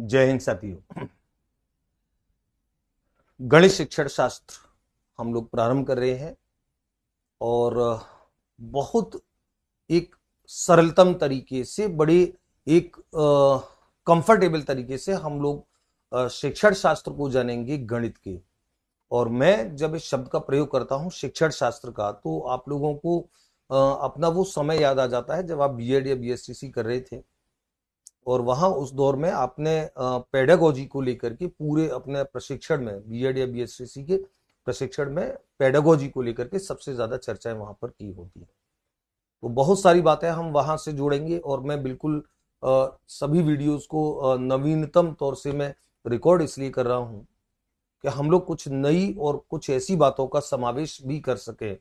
जय हिंद साथियों। गणित शिक्षण शास्त्र हम लोग प्रारंभ कर रहे हैं और बहुत एक सरलतम तरीके से बड़े एक कंफर्टेबल तरीके से हम लोग शिक्षण शास्त्र को जानेंगे गणित के। और मैं जब इस शब्द का प्रयोग करता हूं शिक्षण शास्त्र का, तो आप लोगों को अपना वो समय याद आ जाता है जब आप बीएड या बीएसटीसी कर रहे थे और वहां उस दौर में आपने पेडागोजी को लेकर के पूरे अपने प्रशिक्षण में बीएड या बीएससी के प्रशिक्षण में पेडागोजी को लेकर के सबसे ज्यादा चर्चाएं वहां पर की होती है। तो बहुत सारी बातें हम वहां से जोड़ेंगे और मैं बिल्कुल सभी वीडियोस को नवीनतम तौर से मैं रिकॉर्ड इसलिए कर रहा हूं कि हम लोग कुछ नई और कुछ ऐसी बातों का समावेश भी कर सके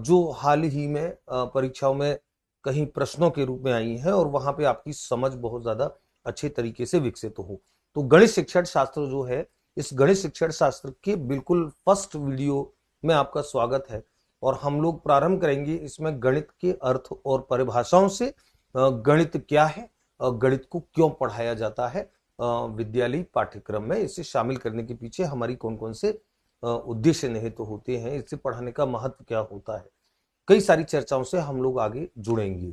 जो हाल ही में परीक्षाओं में कहीं प्रश्नों के रूप में आई है और वहां पे आपकी समझ बहुत ज्यादा अच्छे तरीके से विकसित हो। तो गणित शिक्षण शास्त्र जो है, इस गणित शिक्षण शास्त्र के बिल्कुल फर्स्ट वीडियो में आपका स्वागत है। और हम लोग प्रारंभ करेंगे इसमें गणित के अर्थ और परिभाषाओं से। गणित क्या है, गणित को क्यों पढ़ाया जाता है विद्यालय पाठ्यक्रम में, इसे शामिल करने के पीछे हमारी कौन कौन से उद्देश्य निहित तो होते हैं, इससे पढ़ाने का महत्व क्या होता है, कई सारी चर्चाओं से हम लोग आगे जुड़ेंगे।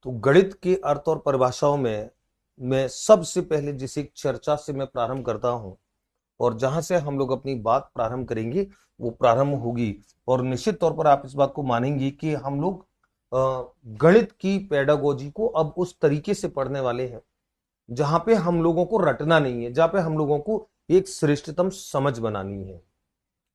तो गणित के अर्थ और परिभाषाओं में मैं सबसे पहले जिस एक चर्चा से मैं प्रारंभ करता हूं और जहां से हम लोग अपनी बात प्रारंभ करेंगे वो प्रारंभ होगी, और निश्चित तौर पर आप इस बात को मानेंगे कि हम लोग गणित की पेडागोजी को अब उस तरीके से पढ़ने वाले हैं जहां पे हम लोगों को रटना नहीं है, जहां पे हम लोगों को एक श्रेष्ठतम समझ बनानी है।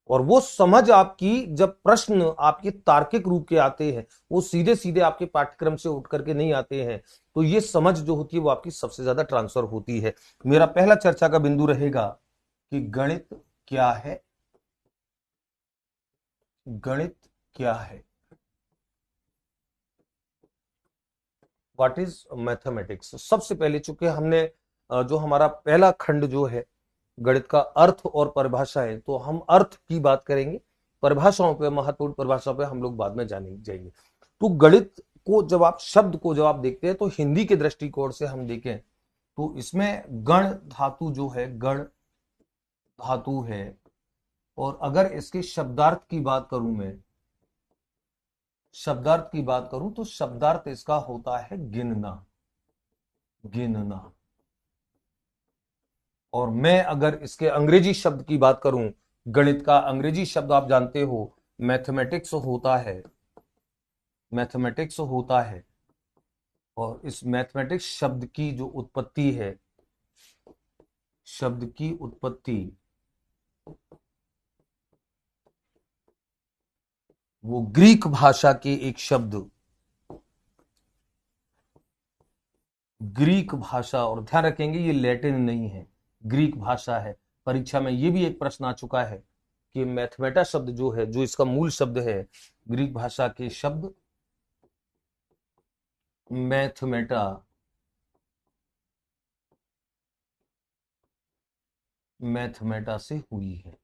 और वो समझ आपकी, जब प्रश्न आपके तार्किक रूप के आते हैं, वो सीधे सीधे आपके पाठ्यक्रम से उठ करके नहीं आते हैं, तो ये समझ जो होती है वो आपकी सबसे ज्यादा ट्रांसफर होती है। मेरा पहला चर्चा का बिंदु रहेगा कि गणित क्या है। गणित क्या है, व्हाट इज मैथमेटिक्स। सबसे पहले चूंकि हमने जो हमारा पहला खंड जो है गणित का अर्थ और परिभाषा है, तो हम अर्थ की बात करेंगे, परिभाषाओं पे, महत्वपूर्ण परिभाषाओं पे हम लोग बाद में जाने जाएंगे। तो गणित को जब आप शब्द को जब आप देखते हैं तो हिंदी के दृष्टिकोण से हम देखें तो इसमें गण धातु जो है, गण धातु है। और अगर इसके शब्दार्थ की बात करूं मैं, शब्दार्थ की बात करूं तो शब्दार्थ इसका होता है गिनना, गिनना। और मैं अगर इसके अंग्रेजी शब्द की बात करूं, गणित का अंग्रेजी शब्द आप जानते हो मैथमेटिक्स होता है, मैथमेटिक्स होता है। और इस मैथमेटिक्स शब्द की जो उत्पत्ति है, शब्द की उत्पत्ति वो ग्रीक भाषा के एक शब्द, ग्रीक भाषा, और ध्यान रखेंगे ये लैटिन नहीं है, ग्रीक भाषा है। परीक्षा में ये भी एक प्रश्न आ चुका है कि मैथमेटा शब्द जो है, जो इसका मूल शब्द है, ग्रीक भाषा के शब्द मैथमेटा, मैथमेटा से हुई है।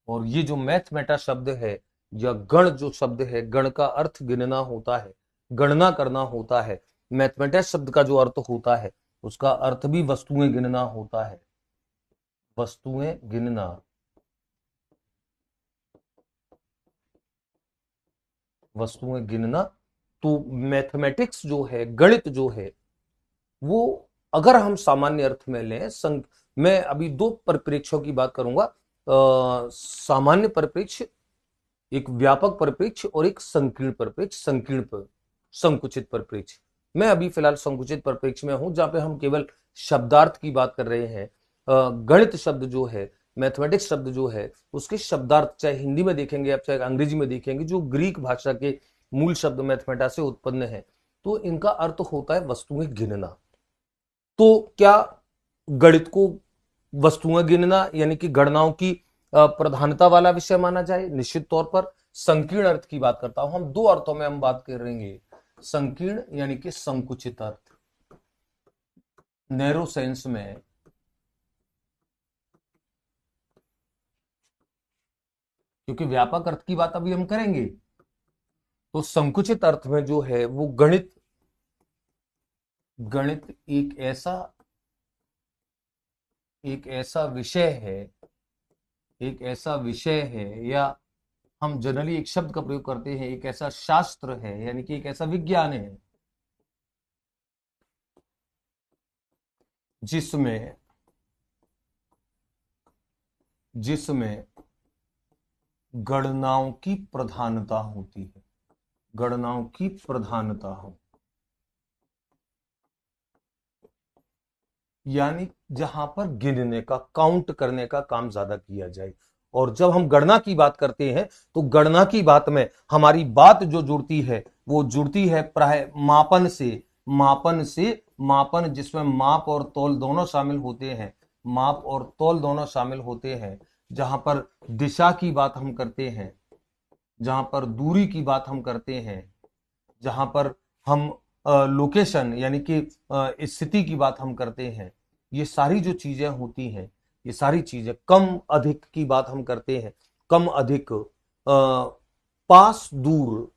और ये जो मैथमेटा शब्द है या गण जो शब्द है, गण का अर्थ गिनना होता है, गणना करना होता है। मैथमेटा शब्द का जो अर्थ होता है उसका अर्थ भी वस्तुएं गिनना होता है, वस्तुएं गिनना, वस्तुएं गिनना। तो मैथमेटिक्स जो है, गणित जो है, वो अगर हम सामान्य अर्थ में लें, मैं अभी दो परिप्रेक्ष्यों की बात करूंगा, सामान्य परिप्रेक्ष्य, एक व्यापक परिप्रेक्ष्य और एक संकीर्ण परिप्रेक्ष्य, संकीर्ण पर संकुचित परिप्रेक्ष्य। मैं अभी फिलहाल संकुचित परिप्रेक्ष्य में हूं जहां पे हम केवल शब्दार्थ की बात कर रहे हैं। गणित शब्द जो है, मैथमेटिक्स शब्द जो है, उसके शब्दार्थ चाहे हिंदी में देखेंगे आप चाहे अंग्रेजी में देखेंगे, जो ग्रीक भाषा के मूल शब्द मैथमेटा से उत्पन्न है, तो इनका अर्थ होता है वस्तुएं गिनना। तो क्या गणित को वस्तुएं गिनना यानी कि गणनाओं की प्रधानता वाला विषय माना जाए? निश्चित तौर पर। संकीर्ण अर्थ की बात करता हूं, हम दो अर्थों में हम बात करेंगे, संकीर्ण यानी कि संकुचित अर्थ, नैरो सेंस में, क्योंकि व्यापक अर्थ की बात अभी हम करेंगे। तो संकुचित अर्थ में जो है वो गणित गणित एक ऐसा विषय है, एक ऐसा विषय है, या हम जनरली एक शब्द का प्रयोग करते हैं, एक ऐसा शास्त्र है, यानी कि एक ऐसा विज्ञान है जिसमें जिसमें गणनाओं की प्रधानता होती है, गणनाओं की प्रधानता हो, यानी जहां पर गिनने का, काउंट करने का काम ज्यादा किया जाए। और जब हम गणना की बात करते हैं तो गणना की बात में हमारी बात जो जुड़ती है वो जुड़ती है प्राय मापन से, मापन जिसमें माप और तौल दोनों शामिल होते हैं, माप और तौल दोनों शामिल होते हैं। जहां पर दिशा की बात हम करते हैं, जहां पर दूरी की बात हम करते हैं, जहां पर हम लोकेशन यानी कि स्थिति की बात हम करते हैं, ये सारी जो चीजें होती हैं, ये सारी चीजें, कम अधिक की बात हम करते हैं, कम अधिक, पास दूर,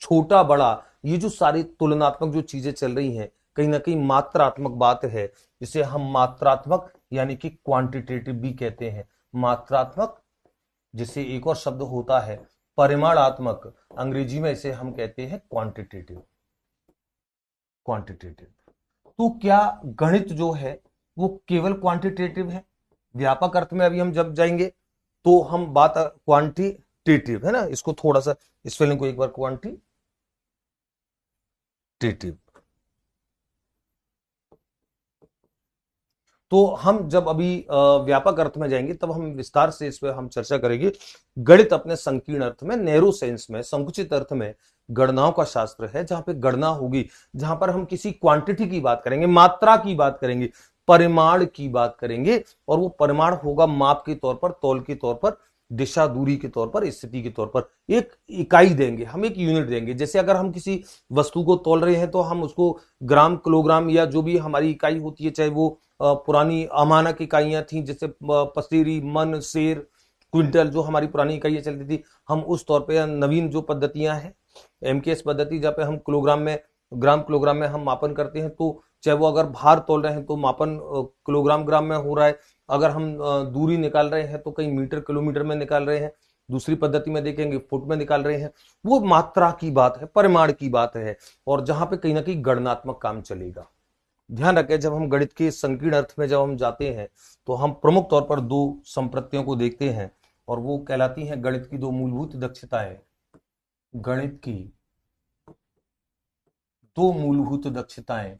छोटा बड़ा, ये जो सारी तुलनात्मक जो चीजें चल रही हैं, कहीं ना कहीं मात्रात्मक बात है, जिसे हम मात्रात्मक यानी कि क्वांटिटेटिव भी कहते हैं। मात्रात्मक, जिसे एक और शब्द होता है परिमाणात्मक, अंग्रेजी में इसे हम कहते हैं क्वांटिटेटिव, क्वांटिटेटिव। तो क्या गणित जो है वो केवल क्वांटिटेटिव है? व्यापक अर्थ में अभी हम जब जाएंगे तो हम बात क्वांटिटेटिव है ना, इसको थोड़ा सा स्पेलिंग को एक बार, क्वांटिटेटिव। तो हम जब अभी व्यापक अर्थ में जाएंगे तब हम विस्तार से इस पर हम चर्चा करेंगे। गणित अपने संकीर्ण अर्थ में, नैरो सेंस में, संकुचित अर्थ में गणनाओं का शास्त्र है, जहां पे गणना होगी, जहां पर हम किसी क्वांटिटी की बात करेंगे, मात्रा की बात करेंगे, परिमाण की बात करेंगे, और वो परिमाण होगा माप के तौर पर, तौल के तौर पर, दिशा दूरी के तौर पर, स्थिति के तौर पर। एक इकाई देंगे, हम एक यूनिट देंगे। जैसे अगर हम किसी वस्तु को तौल रहे हैं तो हम उसको ग्राम, किलोग्राम, या जो भी हमारी इकाई होती है, चाहे वो पुरानी अमानक इकाइयां थी, जैसे पसेरी, मन, शेर, क्विंटल, जो हमारी पुरानी इकाइयां चलती थी, हम उस तौर पे, नवीन जो पद्धतियां हैं, एमकेएस पद्धति, जहाँ पे हम किलोग्राम में, ग्राम किलोग्राम में हम मापन करते हैं, तो चाहे वो अगर भार तोल रहे हैं तो मापन किलोग्राम ग्राम में हो रहा है, अगर हम दूरी निकाल रहे हैं तो कहीं मीटर किलोमीटर में निकाल रहे हैं, दूसरी पद्धति में देखेंगे फुट में निकाल रहे हैं। वो मात्रा की बात है, परिमाण की बात है, और जहां पे कहीं ना कहीं गणनात्मक काम चलेगा। ध्यान रखें, जब हम गणित के संकीर्ण अर्थ में जब हम जाते हैं तो हम प्रमुख तौर पर दो संप्रत्तियों को देखते हैं, और वो कहलाती हैं गणित की दो मूलभूत दक्षताएं। गणित की दो मूलभूत दक्षताएं,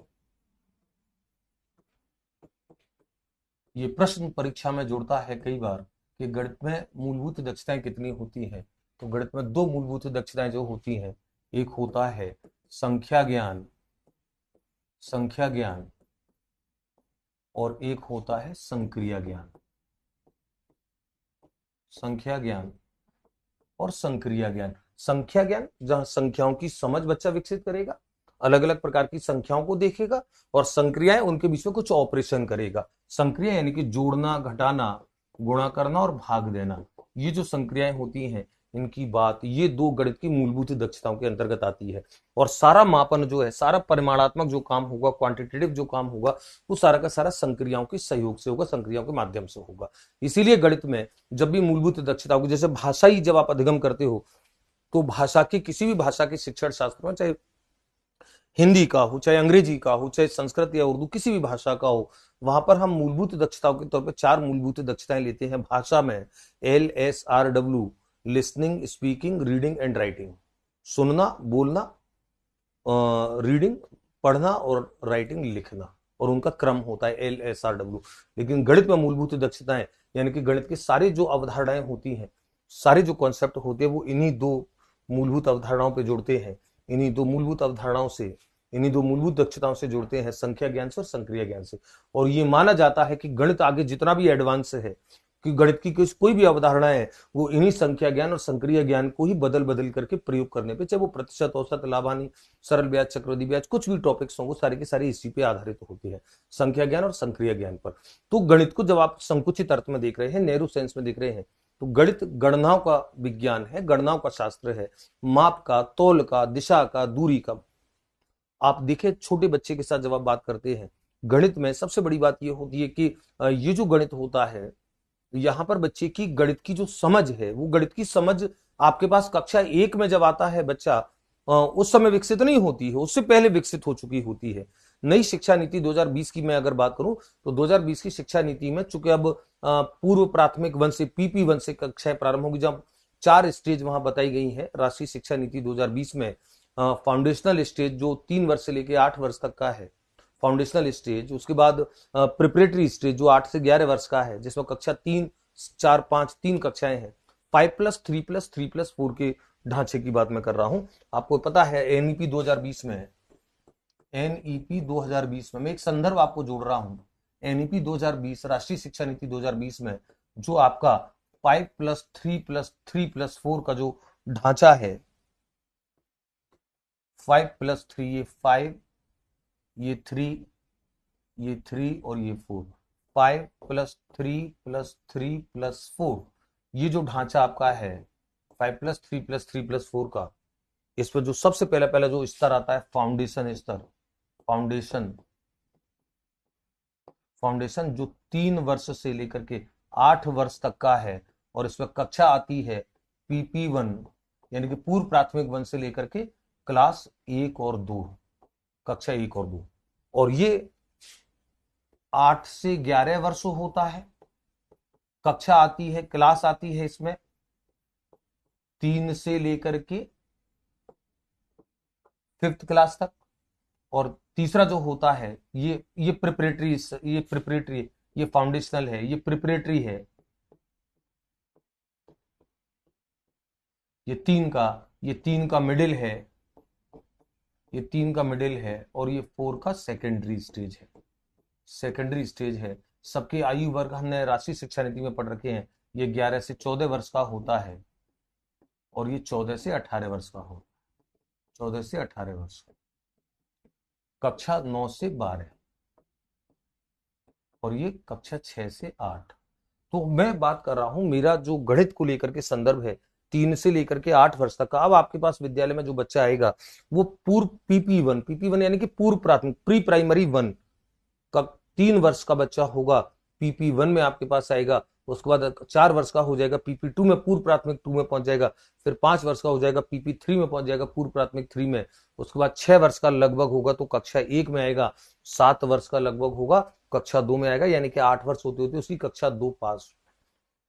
ये प्रश्न परीक्षा में जुड़ता है कई बार कि गणित में मूलभूत दक्षताएं कितनी होती हैं। तो गणित में दो मूलभूत दक्षताएं जो होती हैं, एक होता है संख्या ज्ञान, संख्या ज्ञान, और एक होता है संक्रिया ज्ञान, संख्या ज्ञान और संक्रिया ज्ञान। संख्या ज्ञान, जहां संख्याओं की समझ बच्चा विकसित करेगा, अलग अलग प्रकार की संख्याओं को देखेगा, और संक्रियाएं, उनके बीच में कुछ ऑपरेशन करेगा। संक्रिया यानी कि जोड़ना, घटाना, गुणा करना और भाग देना, ये जो संक्रियाएं होती हैं, इनकी बात, ये दो गणित की मूलभूत दक्षताओं के अंतर्गत आती है। और सारा मापन जो है, सारा परिमाणात्मक जो काम होगा, क्वांटिटेटिव जो काम होगा, वो सारा का सारा संक्रियाओं के सहयोग से होगा, संक्रियाओं के माध्यम से होगा। इसीलिए गणित में जब भी मूलभूत दक्षता होगी, जैसे भाषा ही जब आप अधिगम करते हो, तो भाषा के, किसी भी भाषा के शिक्षण शास्त्र में, चाहे हिंदी का हो, चाहे अंग्रेजी का हो, चाहे संस्कृत या उर्दू, किसी भी भाषा का हो, वहां पर हम मूलभूत दक्षताओं के तौर पर चार मूलभूत दक्षताएं लेते हैं भाषा में। LSRW, listening, speaking, reading and writing. सुनना, बोलना, रीडिंग पढ़ना, और राइटिंग लिखना, और उनका क्रम होता है LSRW। लेकिन गणित में मूलभूत दक्षताएं, यानी कि गणित की सारी जो अवधारणाएं होती हैं, सारे जो कॉन्सेप्ट होते हैं, वो इन्हीं दो मूलभूत अवधारणाओं पे जुड़ते हैं, इन्हीं दो मूलभूत अवधारणाओं से, इन्हीं दो मूलभूत दक्षताओं से जुड़ते हैं, संख्या ज्ञान से और संक्रिया ज्ञान से। और ये माना जाता है कि गणित आगे जितना भी एडवांस है, कि गणित की कोई भी अवधारणा है, वो इन्हीं संख्या ज्ञान और संक्रिया ज्ञान को ही बदल बदल करके प्रयोग करने पे, चाहे वो प्रतिशत, औसत, लाभानी, सरल ब्याज, चक्रवृद्धि ब्याज, कुछ भी टॉपिक्स होंगे, सारी की सारी इसी पे आधारित होती है, संख्या ज्ञान और संक्रिया ज्ञान पर। तो गणित को जब आप संकुचित अर्थ में देख रहे हैं, नैरो सेंस में देख रहे हैं, तो गणित गणनाओं का विज्ञान है, गणनाओं का शास्त्र है, माप का, तौल का, दिशा का, दूरी का। आप देखें छोटे बच्चे के साथ जब आप बात करते हैं गणित में, सबसे बड़ी बात ये होती है कि ये जो गणित होता है, यहाँ पर बच्चे की गणित की जो समझ है, वो गणित की समझ आपके पास कक्षा 1 में जब आता है बच्चा, उस समय विकसित नहीं होती है, उससे पहले विकसित हो चुकी होती है। नई शिक्षा नीति 2020 की मैं अगर बात करूं तो 2020 की शिक्षा नीति में चूंकि अब पूर्व प्राथमिक 1 से PP1 से कक्षाएं प्रारंभ होगी, जब 4 स्टेज वहां बताई गई है राष्ट्रीय शिक्षा नीति 2020 में। फाउंडेशनल स्टेज जो 3 वर्ष से लेकर 8 वर्ष तक का है, फाउंडेशनल स्टेज, उसके बाद प्रिपरेटरी स्टेज जो 8 से 11 वर्ष का है, जिसमें कक्षा 3, 4, 5 3 कक्षाएं हैं, 5+3+3+4 के ढांचे की बात मैं कर रहा हूं। आपको पता है एनईपी 2020 में, एनईपी 2020 में मैं एक संदर्भ आपको जोड़ रहा हूं, एनईपी 2020 राष्ट्रीय शिक्षा नीति 2020 में जो आपका 5+3+3+4 का जो ढांचा है, 5+3, ये 5, ये 3, ये 3 और ये 4, 5+3+3+4, ये जो ढांचा आपका है 5+3+3+4 का, इस पर जो सबसे पहला जो स्तर आता है फाउंडेशन स्तर, फाउंडेशन जो 3 वर्ष से लेकर के 8 वर्ष तक का है, और इसमें कक्षा आती है PP1 यानी कि पूर्व प्राथमिक 1 से लेकर के क्लास 1 और 2, कक्षा 1 और 2, और ये 8 से 11 वर्ष होता है। कक्षा आती है, क्लास आती है इसमें 3 से लेकर के 5th क्लास तक, और तीसरा जो होता है ये प्रिपरेटरी, ये फाउंडेशनल है, ये प्रिपरेटरी है, ये 3 का मिडिल है, ये 3 का मिडिल है, और ये 4 का सेकेंडरी स्टेज है, सेकेंडरी स्टेज है। सबके आयु वर्ग हमने राष्ट्रीय शिक्षा नीति में पढ़ रखे हैं, ये 11 से 14 वर्ष का होता है, और ये 14 से 18 वर्ष का हो, 14 से 18 वर्ष, कक्षा 9 से 12, और ये कक्षा 6 से 8। तो मैं बात कर रहा हूं, मेरा जो गणित को लेकर के संदर्भ है 3 से लेकर के 8 वर्ष तक का। अब आपके पास विद्यालय में जो बच्चा आएगा वो पूर्व PP1 यानी कि पूर्व प्राथमिक, प्री प्राइमरी 1 का 3 वर्ष का बच्चा होगा, PP1 में आपके पास आएगा। उसके बाद 4 वर्ष का हो जाएगा PP2 में, पूर्व प्राथमिक 2 में पहुंच जाएगा। फिर 5 वर्ष का हो जाएगा PP3 में पहुंच जाएगा, पूर्व प्राथमिक 3 में। उसके बाद 6 वर्ष का लगभग होगा तो कक्षा 1 में आएगा। 7 वर्ष का लगभग होगा कक्षा 2 में आएगा, यानी कि 8 वर्ष होते होते उसकी कक्षा 2 पास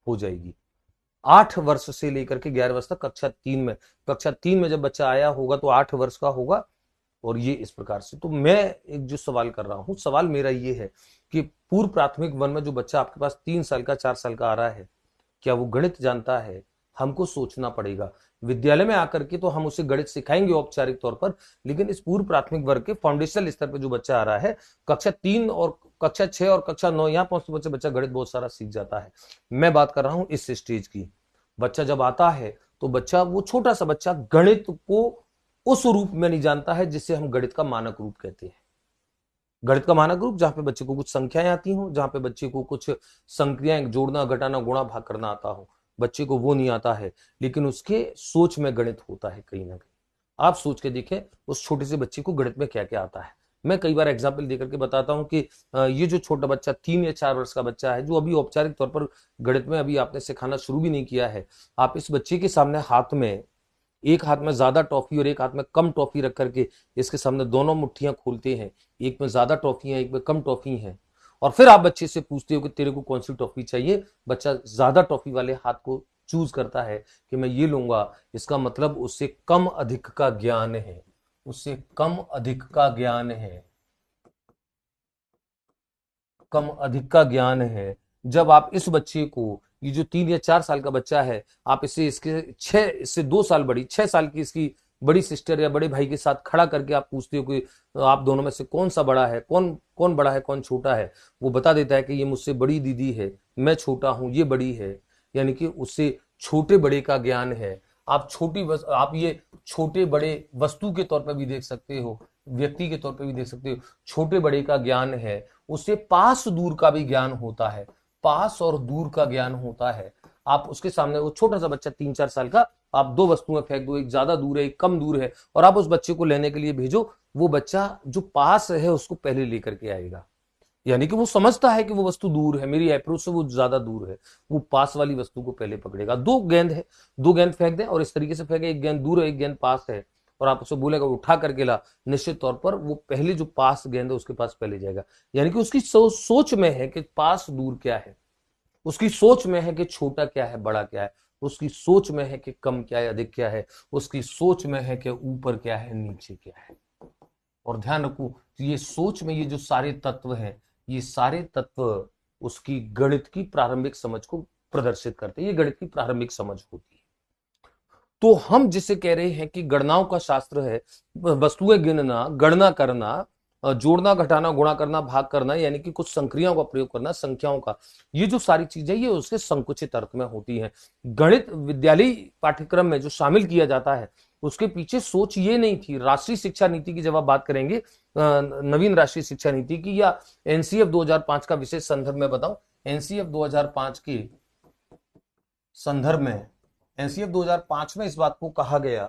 हो जाएगी। 8 वर्ष से लेकर के 11 वर्ष तक कक्षा 3 में, कक्षा 3 में जब बच्चा आया होगा तो 8 वर्ष का होगा, और ये इस प्रकार से। तो मैं एक जो सवाल कर रहा हूं, सवाल मेरा ये है कि पूर्व प्राथमिक 1 में जो बच्चा आपके पास 3 साल का 4 साल का आ रहा है, क्या वो गणित जानता है? हमको सोचना पड़ेगा। विद्यालय में आकर के तो हम उसे गणित सिखाएंगे औपचारिक तौर पर, लेकिन इस पूर्व प्राथमिक वर्ग के फाउंडेशनल स्तर पर जो बच्चा आ रहा है, कक्षा 3 और कक्षा 6 और कक्षा 9 यहाँ पहुंचते बच्चा गणित बहुत सारा सीख जाता है। मैं बात कर रहा हूं इस स्टेज की। बच्चा जब आता है तो बच्चा, वो छोटा सा बच्चा गणित को उस रूप में नहीं जानता है जिसे हम गणित का मानक रूप कहते हैं। गणित का मानक रूप जहां पे बच्चे को कुछ संख्याएं आती हो, जहां पे बच्चे को कुछ संक्रियाएं जोड़ना, घटाना, गुणा, भाग करना आता हो, बच्चे को वो नहीं आता है, लेकिन उसके सोच में गणित होता है कहीं ना कहीं। आप सोच के देखें उस छोटे से बच्चे को गणित में क्या क्या आता है। मैं कई बार एग्जाम्पल देकर के बताता हूं कि ये जो छोटा बच्चा 3 या 4 वर्ष का बच्चा है, जो अभी औपचारिक तौर पर गणित में अभी आपने सिखाना शुरू भी नहीं किया है, आप इस बच्चे के सामने हाथ में, एक हाथ में ज्यादा टॉफी और एक हाथ में कम टॉफी रख करके इसके सामने दोनों मुट्ठियां खोलते हैं, एक में ज्यादा टॉफी है, एक में कम टॉफी है, और फिर आप बच्चे से पूछते हो कि तेरे को कौन सी टॉफी चाहिए। बच्चा ज्यादा टॉफी वाले हाथ को चूज करता है कि मैं ये लूंगा। इसका मतलब उससे कम अधिक का ज्ञान है, उससे कम अधिक का ज्ञान है, कम अधिक का ज्ञान है। जब आप इस बच्चे को, ये जो 3 या 4 साल का बच्चा है, आप इसे इससे 2 साल बड़ी, 6 साल की इसकी बड़ी सिस्टर या बड़े भाई के साथ खड़ा करके आप पूछते हो कि आप दोनों में से कौन सा बड़ा है, कौन बड़ा है, कौन छोटा है, वो बता देता है कि ये मुझसे बड़ी दीदी है, मैं छोटा हूं, ये बड़ी है। यानी कि उससे छोटे बड़े का ज्ञान है। आप ये छोटे बड़े वस्तु के तौर पर भी देख सकते हो, व्यक्ति के तौर पर भी देख सकते हो, छोटे बड़े का ज्ञान है। उससे पास दूर का भी ज्ञान होता है, पास और दूर का ज्ञान होता है। आप उसके सामने, वो छोटा सा बच्चा 3-4 साल का, आप दो वस्तुएं फेंक दो, एक ज्यादा दूर है एक कम दूर है, और आप उस बच्चे को लेने के लिए भेजो, वो बच्चा जो पास है उसको पहले लेकर के आएगा। यानी कि वो समझता है कि वो वस्तु दूर है, मेरी अप्रोच से वो ज्यादा दूर है, वो पास वाली वस्तु को पहले पकड़ेगा। दो गेंद है, दो गेंद फेंक दें और इस तरीके से फेंके, एक गेंद दूर है एक गेंद पास है, और आप उसे बोलेगा उठा करके ला, निश्चित तौर पर वो पहले जो पास गेंद है उसके पास पहले जाएगा। यानी कि उसकी सोच में है कि पास दूर क्या है, उसकी सोच में है कि छोटा क्या है बड़ा क्या है, उसकी सोच में है कि कम क्या है अधिक क्या है, उसकी सोच में है कि ऊपर क्या है नीचे क्या है। और ध्यान रखो, ये सोच में ये जो सारे तत्व हैं, ये सारे तत्व उसकी गणित की प्रारंभिक समझ को प्रदर्शित करते हैं, ये गणित की प्रारंभिक समझ होती है। तो हम जिसे कह रहे हैं कि गणनाओं का शास्त्र है, वस्तुएं गिनना, गणना करना, जोड़ना घटाना गुणा करना भाग करना, यानी कि कुछ संक्रियाओं का प्रयोग करना, संख्याओं का, ये जो सारी चीजें ये उसके संकुचित अर्थ में होती हैं। गणित विद्यालय पाठ्यक्रम में जो शामिल किया जाता है उसके पीछे सोच ये नहीं थी। राष्ट्रीय शिक्षा नीति की जब आप बात करेंगे, नवीन राष्ट्रीय शिक्षा नीति की, या एनसीएफ 2005 का विशेष संदर्भ में बताऊं, एनसीएफ 2005 के संदर्भ में, एनसीएफ 2005 में इस बात को कहा गया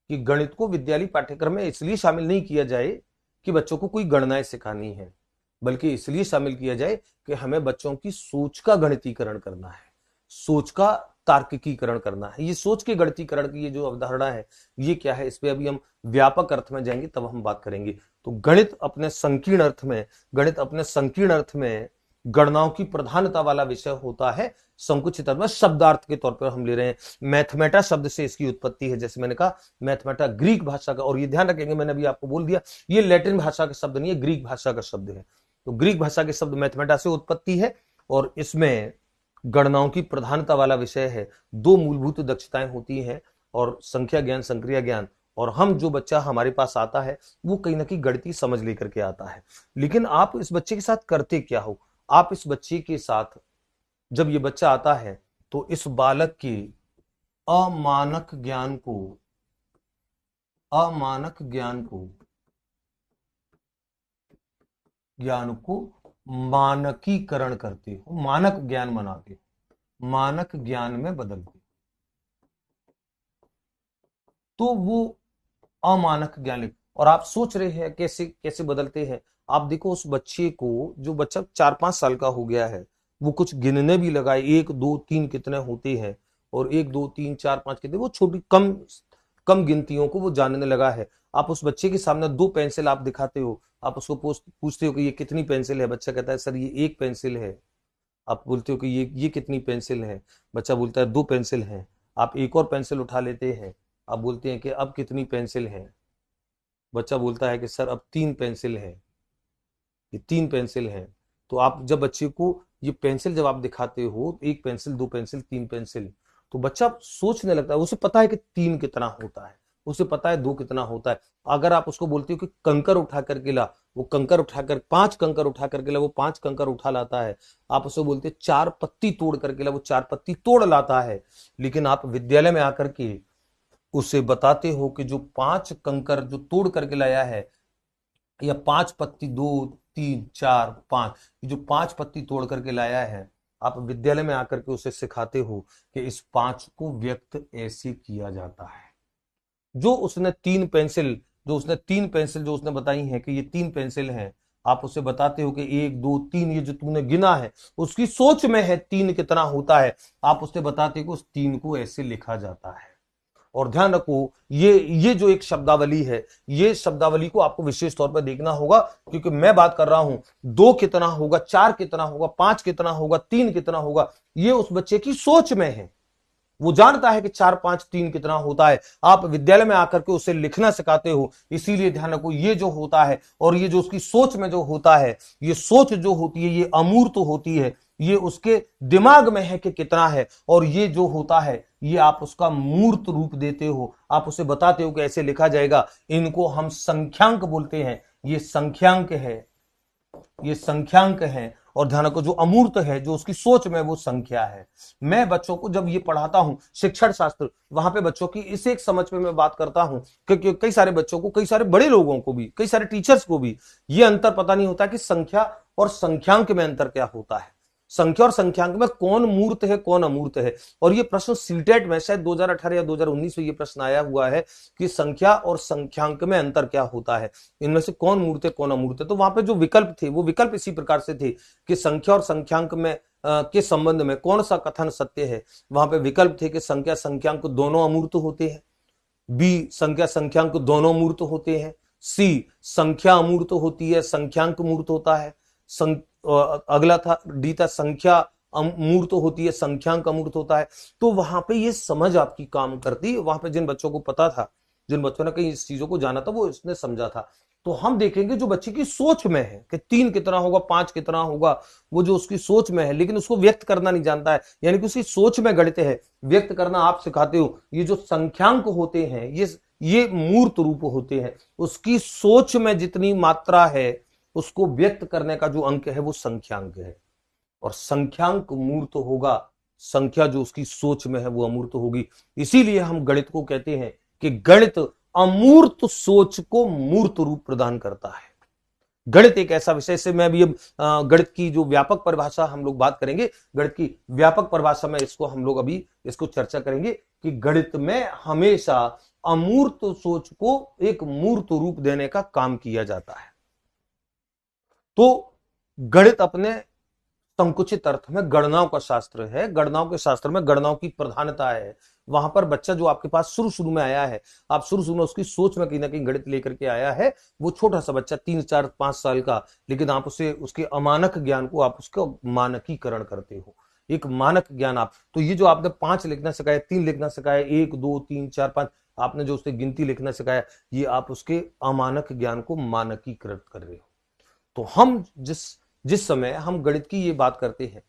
कि गणित को विद्यालय पाठ्यक्रम में इसलिए शामिल नहीं किया जाए कि बच्चों को कोई गणनाएं सिखानी है, बल्कि इसलिए शामिल किया जाए कि हमें बच्चों की सोच का गणितीकरण करना है, सोच का तार्किकीकरण करना है। ये सोच के गणितीकरण की ये जो अवधारणा है ये क्या है, इस पे अभी हम व्यापक अर्थ में जाएंगे तब हम बात करेंगे। तो गणित अपने संकीर्ण अर्थ में, गणित अपने संकीर्ण अर्थ में गणनाओं की प्रधानता वाला विषय होता है। संकुचित अर्थ में शब्दार्थ के तौर पर हम ले रहे हैं, मैथमेटा शब्द से इसकी उत्पत्ति है। जैसे मैंने कहा मैथमेटा ग्रीक भाषा का, और ये ध्यान रखेंगे मैंने अभी आपको बोल दिया ये लैटिन भाषा का शब्द नहीं है, ग्रीक भाषा का शब्द है। तो ग्रीक भाषा के शब्द मैथमेटा से उत्पत्ति है, और इसमें गणनाओं की प्रधानता वाला विषय है। दो मूलभूत दक्षताएं होती हैं, और संख्या ज्ञान संक्रिया ज्ञान, और हम जो बच्चा हमारे पास आता है वो कहीं ना कहीं गणितीय समझ लेकर के आता है। लेकिन आप इस बच्चे के साथ करते क्या हो, आप इस बच्चे के साथ जब ये बच्चा आता है तो इस बालक के अमानक ज्ञान को, अमानक ज्ञान को मानकीकरण करते हो, मानक ज्ञान बनाते हो, मानक ज्ञान में बदलते हो, तो वो अमानक ज्ञान। और आप सोच रहे हैं कैसे कैसे बदलते हैं। आप देखो उस बच्चे को, जो बच्चा 4-5 साल का हो गया है, वो कुछ गिनने भी लगाए 1 2 3 कितने होते हैं, और 1 2 3 4 5 कितने, वो छोटी कम कम गिनतियों को वो जानने लगा है। आप उस बच्चे के सामने 2 पेंसिल आप दिखाते हो, आप उसको पूछते हो कि ये कितनी पेंसिल है, बच्चा कहता है सर ये 1 पेंसिल है। आप बोलते हो कि ये कितनी पेंसिल है, बच्चा बोलता है 2 पेंसिल है। आप एक और पेंसिल उठा लेते हैं, आप बोलते हैं कि अब कितनी पेंसिल है, बच्चा बोलता है कि सर अब 3 पेंसिल है, ये 3 पेंसिल है। तो आप जब बच्चे को ये पेंसिल जब आप दिखाते हो, 1 पेंसिल 2 पेंसिल 3 पेंसिल, तो बच्चा सोचने लगता है, उसे पता है कि 3 कितना होता है, उसे पता है 2 कितना होता है। अगर आप उसको बोलते हो कि कंकर उठा करके ला, वो कंकर उठाकर 5 कंकर उठा करके ला, वो 5 कंकर उठा लाता है। आप उसे बोलते 4 पत्ती तोड़ करके ला, वो 4 पत्ती तोड़ लाता है। लेकिन आप विद्यालय में आकर के उसे बताते हो कि जो 5 कंकर जो तोड़ करके लाया है, या 5 पत्ती 2 3 4 5, जो 5 पत्ती तोड़ करके लाया है, आप विद्यालय में आकर के उसे सिखाते हो कि इस 5 को व्यक्त ऐसे किया जाता है। जो उसने 3 पेंसिल जो उसने बताई हैं कि ये 3 पेंसिल हैं, आप उसे बताते हो कि 1 2 3 ये जो तूने गिना है, उसकी सोच में है 3 कितना होता है। आप उसे बताते हो कि उस 3 को ऐसे लिखा जाता है। और ध्यान रखो ये जो एक शब्दावली है, ये शब्दावली को आपको विशेष तौर पर देखना होगा, क्योंकि मैं बात कर रहा हूं 2 कितना होगा, 4 कितना होगा, 5 कितना होगा, 3 कितना होगा, ये उस बच्चे की सोच में है। वो जानता है कि 4 5 3 कितना होता है। आप विद्यालय में आकर के उसे लिखना सिखाते हो। इसीलिए ध्यान रखो, ये जो होता है और ये जो उसकी सोच में जो होता है, ये सोच जो होती है ये अमूर्त होती है, ये उसके दिमाग में है कि कितना है, और ये जो होता है ये आप उसका मूर्त रूप देते हो। आप उसे बताते हो कि ऐसे लिखा जाएगा। इनको हम संख्यांक बोलते हैं। ये संख्यांक है, ये संख्यांक है। और ध्यान रखो, जो अमूर्त है, जो उसकी सोच में, वो संख्या है। मैं बच्चों को जब ये पढ़ाता हूं शिक्षण शास्त्र, वहां पे बच्चों की इस एक समझ पे मैं बात करता हूं, क्योंकि कई सारे बच्चों को, कई सारे बड़े लोगों को भी, कई सारे टीचर्स को भी ये अंतर पता नहीं होता कि संख्या और संख्यांक में अंतर क्या होता है। संख्या और संख्यांक में कौन मूर्त है कौन अमूर्त है। और ये प्रश्न सीटेट में शायद 2018 या 2019 में ये प्रश्न आया हुआ है कि संख्या और संख्यांक में अंतर क्या होता है, इनमें से कौन मूर्त है कौन अमूर्त है। तो वहां पे जो विकल्प थे वो विकल्प इसी प्रकार से थे कि संख्या और संख्यांक में के संबंध में कौन सा कथन सत्य है। वहां पे विकल्प थे कि संख्या संख्यांक दोनों अमूर्त होते हैं, बी संख्या संख्यांक दोनों मूर्त होते हैं, सी संख्या अमूर्त होती है संख्यांक मूर्त होता है, अगला था डी था संख्या मूर्त होती है संख्यांक अमूर्त होता है। तो वहां पे ये समझ आपकी काम करती, वहां पे जिन बच्चों को पता था, जिन बच्चों ने कहीं इस चीजों को जाना था, वो इसने समझा था। तो हम देखेंगे जो बच्चे की सोच में है कि 3 कितना होगा 5 कितना होगा, वो जो उसकी सोच में है लेकिन उसको व्यक्त करना नहीं जानता है, यानी कि उसकी सोच में गणित है, व्यक्त करना आप सिखाते हो। ये जो संख्यांक होते हैं ये मूर्त रूप होते हैं, उसकी सोच में जितनी मात्रा है उसको व्यक्त करने का जो अंक है वो संख्यांक है। और संख्यांक मूर्त होगा, संख्या जो उसकी सोच में है वो अमूर्त होगी। इसीलिए हम गणित को कहते हैं कि गणित अमूर्त सोच को मूर्त रूप प्रदान करता है। गणित एक ऐसा विषय से मैं भी अब गणित की जो व्यापक परिभाषा हम लोग बात करेंगे, गणित की व्यापक परिभाषा में इसको हम लोग अभी इसको चर्चा करेंगे कि गणित में हमेशा अमूर्त सोच को एक मूर्त रूप देने का काम किया जाता है। तो गणित अपने संकुचित अर्थ में गणनाओं का शास्त्र है, गणनाओं के शास्त्र में गणनाओं की प्रधानता है। वहां पर बच्चा जो आपके पास शुरू शुरू में आया है, आप शुरू शुरू में उसकी सोच में कहीं ना कहीं गणित लेकर के आया है, वो छोटा सा बच्चा 3 4 5 साल का, लेकिन आप उसे उसके अमानक ज्ञान को आप उसका मानकीकरण करते हो, एक मानक ज्ञान। आप तो ये जो आपने 5 लिखना सिखाया, 3 लिखना सिखाया, 1 2 3 4 5, आपने जो उससे गिनती लिखना सिखाया, ये आप उसके अमानक ज्ञान को मानकीकृत कर रहे हो। तो हम जिस जिस समय हम गणित की ये बात करते हैं,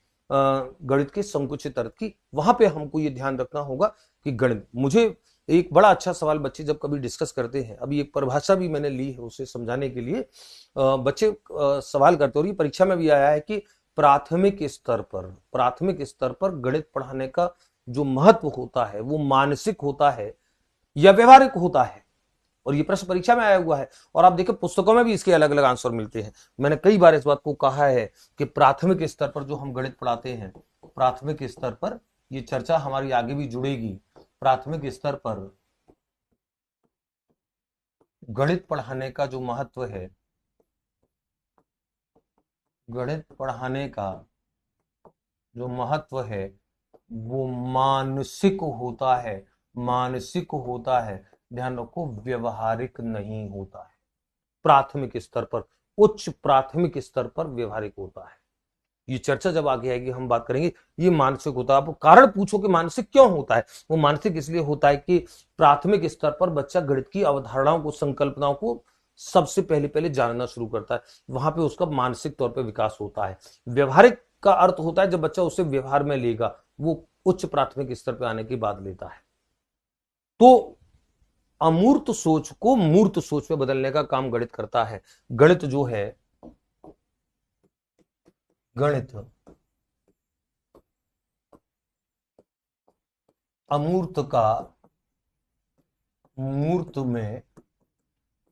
गणित के संकुचित अर्थ की, वहां पे हमको ये ध्यान रखना होगा कि गणित, मुझे एक बड़ा अच्छा सवाल बच्चे जब कभी डिस्कस करते हैं, अभी एक परिभाषा भी मैंने ली है उसे समझाने के लिए, बच्चे सवाल करते, और ये परीक्षा में भी आया है कि प्राथमिक स्तर पर गणित पढ़ाने का जो महत्व होता है वो मानसिक होता है या व्यवहारिक होता है। और ये प्रश्न परीक्षा में आया हुआ है, और आप देखिए पुस्तकों में भी इसके अलग अलग आंसर मिलते हैं। मैंने कई बार इस बात को कहा है कि प्राथमिक स्तर पर जो हम गणित पढ़ाते हैं, प्राथमिक स्तर पर, ये चर्चा हमारी आगे भी जुड़ेगी, प्राथमिक स्तर पर गणित पढ़ाने का जो महत्व है, गणित पढ़ाने का जो महत्व है वो मानसिक होता है, मानसिक होता है, ध्यान रखो, व्यवहारिक नहीं होता है। प्राथमिक स्तर पर, उच्च प्राथमिक स्तर पर व्यवहारिक होता है। ये चर्चा जब आगे आएगी हम बात करेंगे। ये मानसिक होता है, आप कारण पूछो कि मानसिक क्यों होता है, वो मानसिक इसलिए होता है कि प्राथमिक स्तर पर बच्चा गणित की अवधारणाओं को, संकल्पनाओं को सबसे पहले पहले जानना शुरू करता है, वहां पे उसका मानसिक तौर पे विकास होता है। व्यवहारिक का अर्थ होता है जब बच्चा उसे व्यवहार में लेगा, वो उच्च प्राथमिक स्तर पर आने की बात लेता है। तो अमूर्त सोच को मूर्त सोच में बदलने का काम गणित करता है। गणित जो है, गणित अमूर्त का मूर्त में